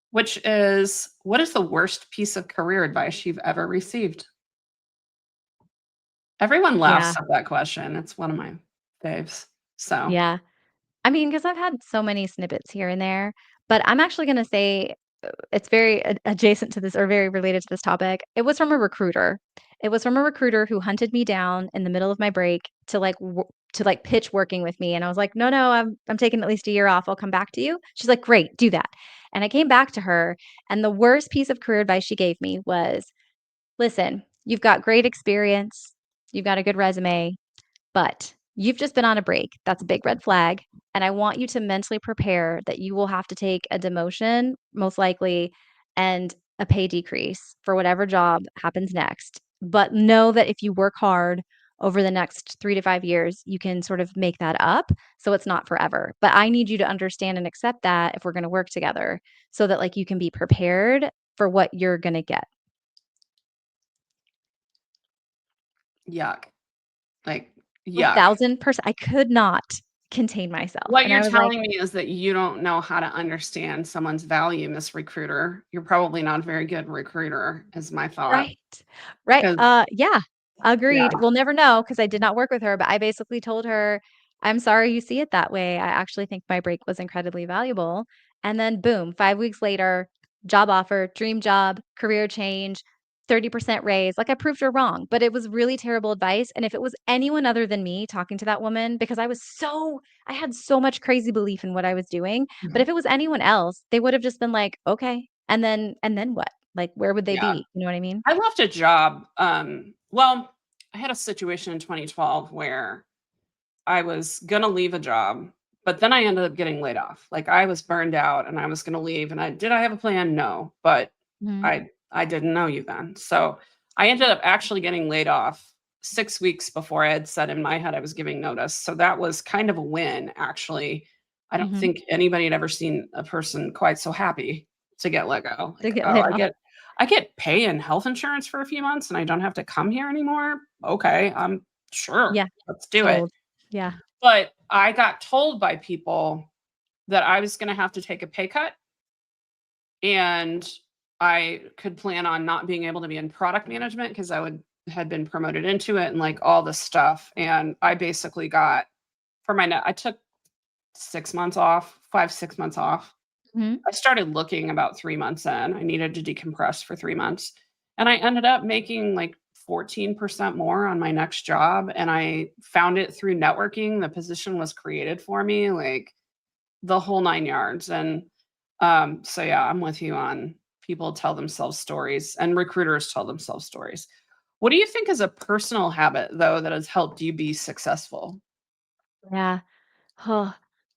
which is, what is the worst piece of career advice you've ever received? Everyone Yeah. laughs at that question. It's one of my faves. So, Yeah. I mean, because 'cause I've had so many snippets here and there, but I'm actually gonna say, it's very adjacent to this or very related to this topic. It was from a recruiter. It was from a recruiter who hunted me down in the middle of my break to, pitch working with me, and I was like, "No, no, I'm taking at least a year off. I'll come back to you." She's like, "Great, do that." And I came back to her, and the worst piece of career advice she gave me was, "Listen, you've got great experience, you've got a good resume, but you've just been on a break. That's a big red flag. And I want you to mentally prepare that you will have to take a demotion, most likely, and a pay decrease for whatever job happens next. But know that if you work hard over the next 3 to 5 years, you can sort of make that up. So it's not forever. But I need you to understand and accept that if we're going to work together so that you can be prepared for what you're going to get." yuck. Like, yuck. 1,000%. I could not contain myself. What And you're I was like, telling me is that you don't know how to understand someone's value, Miss Recruiter. You're probably not a very good recruiter, is my thought. right. Right, 'Cause yeah, agreed. yeah. We'll never know because I did not work with her, but I basically told her, "I'm sorry you see it that way. I actually think my break was incredibly valuable." And then boom, 5 weeks later, job offer, dream job, career change, 30% raise. I proved her wrong, but it was really terrible advice, and if it was anyone other than me talking to that woman because I had so much crazy belief in what I was doing, but Mhm. if it was anyone else, they would have just been like, "Okay." And then what? Where would they Yeah. be? You know what I mean? I left a job, well, I had a situation in 2012 where I was gonna leave a job, but then I ended up getting laid off. Like, I was burned out and I was gonna leave, and I have a plan? No, but Mhm. I didn't know you then. So, I ended up actually getting laid off 6 weeks before I had said in my head I was giving notice. So that was kind of a win, actually. I don't Mhm. think anybody had ever seen a person quite so happy to get let go. To Like, get "Oh, laid off. I get pay and health insurance for a few months and I don't have to come here anymore? Okay, I'm sure. Yeah. Let's do it." Sold. Yeah. But I got told by people that I was gonna have to take a pay cut, and I could plan on not being able to be in product management because I would had been promoted into it and, like, all this stuff, and I basically got for my I took 6 months off, 5, 6 months off. Mhm. I started looking about 3 months in. I needed to decompress for 3 months, and I ended up making, like, 14% more on my next job, and I found it through networking. The position was created for me, like, the whole 9 yards, and, so, yeah, I'm with you on people tell themselves stories, and recruiters tell themselves stories. What do you think is a personal habit, though, that has helped you be successful? Yeah. Oh,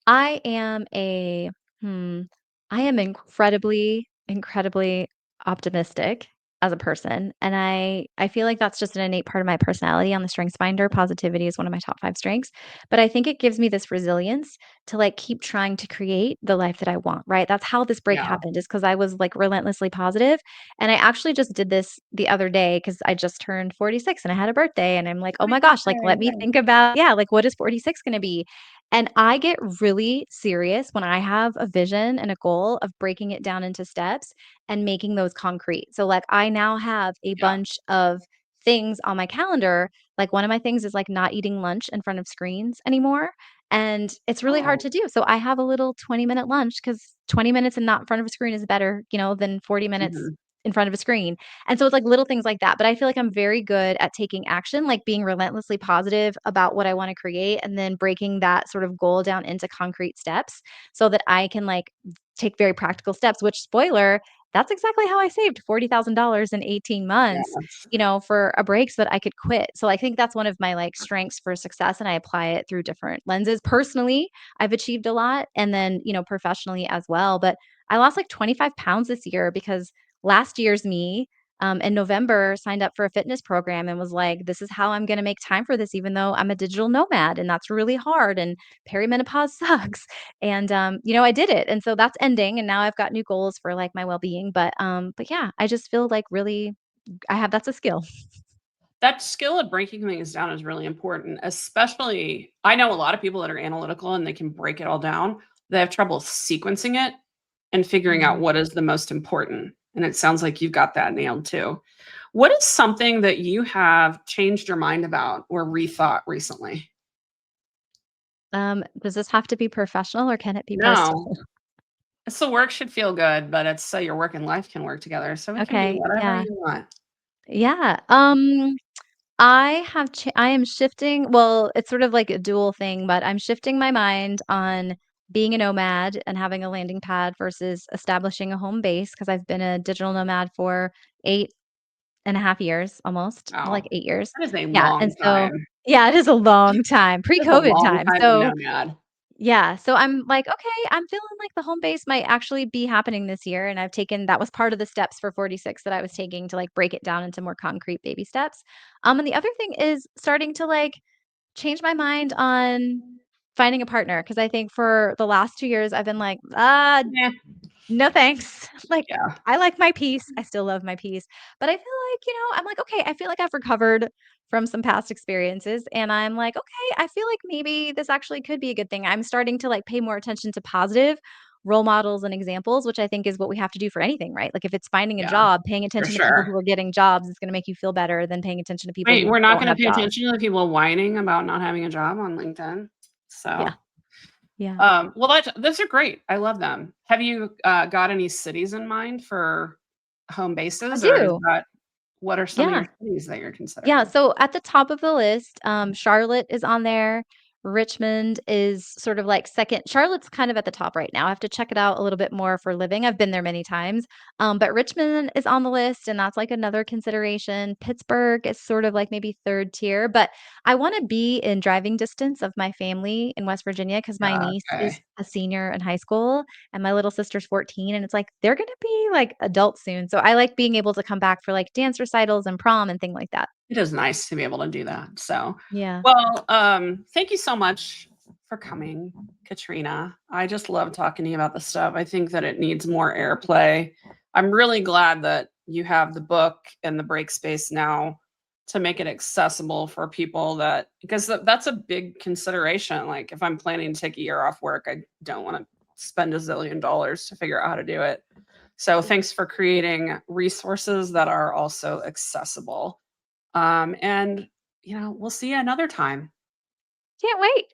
I am a hmm, I am incredibly, incredibly optimistic as a person, and I feel like that's just an innate part of my personality on the strengths finder. Positivity is one of my top 5 strengths, but I think it gives me this resilience to, keep trying to create the life that I want, right? That's how this break Yeah. happened is because I was, relentlessly positive, and I actually just did this the other day because I just turned 46 and I had a birthday, and I'm like, "Oh Happy my gosh, birthday, let me yeah. think about, yeah, what is 46 gonna be?" And I get really serious when I have a vision and a goal of breaking it down into steps and making those concrete. So, I now have a Yeah. bunch of things on my calendar. One of my things is not eating lunch in front of screens anymore. And it's really hard Oh. to do. So I have a little 20-minute lunch because 20 minutes and not in front of a screen is better, than 40 minutes Mhm. in front of a screen. And so it's little things like that. But I feel like I'm very good at taking action, being relentlessly positive about what I want to create and then breaking that sort of goal down into concrete steps so that I can take very practical steps, which spoiler, that's exactly how I saved $40,000 in 18 months, Yes. for a break so that I could quit. So I think that's one of my strengths for success and I apply it through different lenses. Personally, I've achieved a lot and then, professionally as well, but I lost 25 pounds this year because last year's me, in November, signed up for a fitness program and was like, "This is how I'm gonna make time for this, even though I'm a digital nomad, and that's really hard, and perimenopause sucks." And, I did it, and so that's ending, and now I've got new goals for, my well-being, but yeah, I just feel really I have that's a skill. That skill of breaking things down is really important, especially I know a lot of people that are analytical and they can break it all down. They have trouble sequencing it and figuring out Mhm. what is the most important, and it sounds like you've got that nailed too. What is something that you have changed your mind about or rethought recently? Does this have to be professional or can it be personal? No. So work should feel good, but it's so your work and life can work together. So it can be Okay, whatever yeah. you want. Yeah, I am shifting well, it's sort of like a dual thing, but I'm shifting my mind on being a nomad and having a landing pad versus establishing a home base because 'cause I've been a digital nomad for 8.5 years almost, more like Wow. 8 years. That is a Yeah, long and so time. yeah, it is a long time, That's a pre-COVID long time. time to So nomad. yeah, so I'm like, "Okay, I'm feeling like the home base might actually be happening this year," and I've taken that was part of the steps for 46 that I was taking to, like, break it down into more concrete baby steps. And the other thing is starting to, like, change my mind on finding a partner because I think for the last 2 years, I've been like, Yeah. no thanks." Like, Yeah. I like my peace, I still love my peace, but I feel like, I'm like, "Okay, I feel like I've recovered from some past experiences," and I'm like, "Okay, I feel like maybe this actually could be a good thing." I'm starting to, like, pay more attention to positive role models and examples, which I think is what we have to do for anything, right? Like, if it's finding a Yeah, job, paying for attention to people sure. who are getting jobs is gonna make you feel better than paying attention to people Wait, who we're not don't gonna have pay jobs. attention to the people whining about not having a job on LinkedIn? Yeah, So, yeah. well, those are great. I love them. Have you, got any cities in mind for home I bases, or is do. that what are some of your Yeah. cities that you're Yeah, considering? so at the top of the list, Charlotte is on there. Richmond is sort of like second. Charlotte's kind of at the top right now. I have to check it out a little bit more for living. I've been there many times. But Richmond is on the list, and that's like another consideration. Pittsburgh is sort of like maybe third tier, but I want to be in driving distance of my family in West Virginia because my Yeah, niece is okay. a senior in high school and my little sister's 14. And it's like they're going to be like adults soon. So I like being able to come back for like dance recitals and prom and thing like that. It is nice to be able to do that, so Yeah. well, thank you so much for coming, Katrina. I just love talking to you about this stuff. I think that it needs more airplay. I'm really glad that you have the book and the break space now to make it accessible for people that because that's a big consideration, like, if I'm planning to take a year off work, I don't wanna spend a zillion dollars to figure out how to do it. So, thanks for creating resources that are also accessible. And we'll see you another time. Can't wait.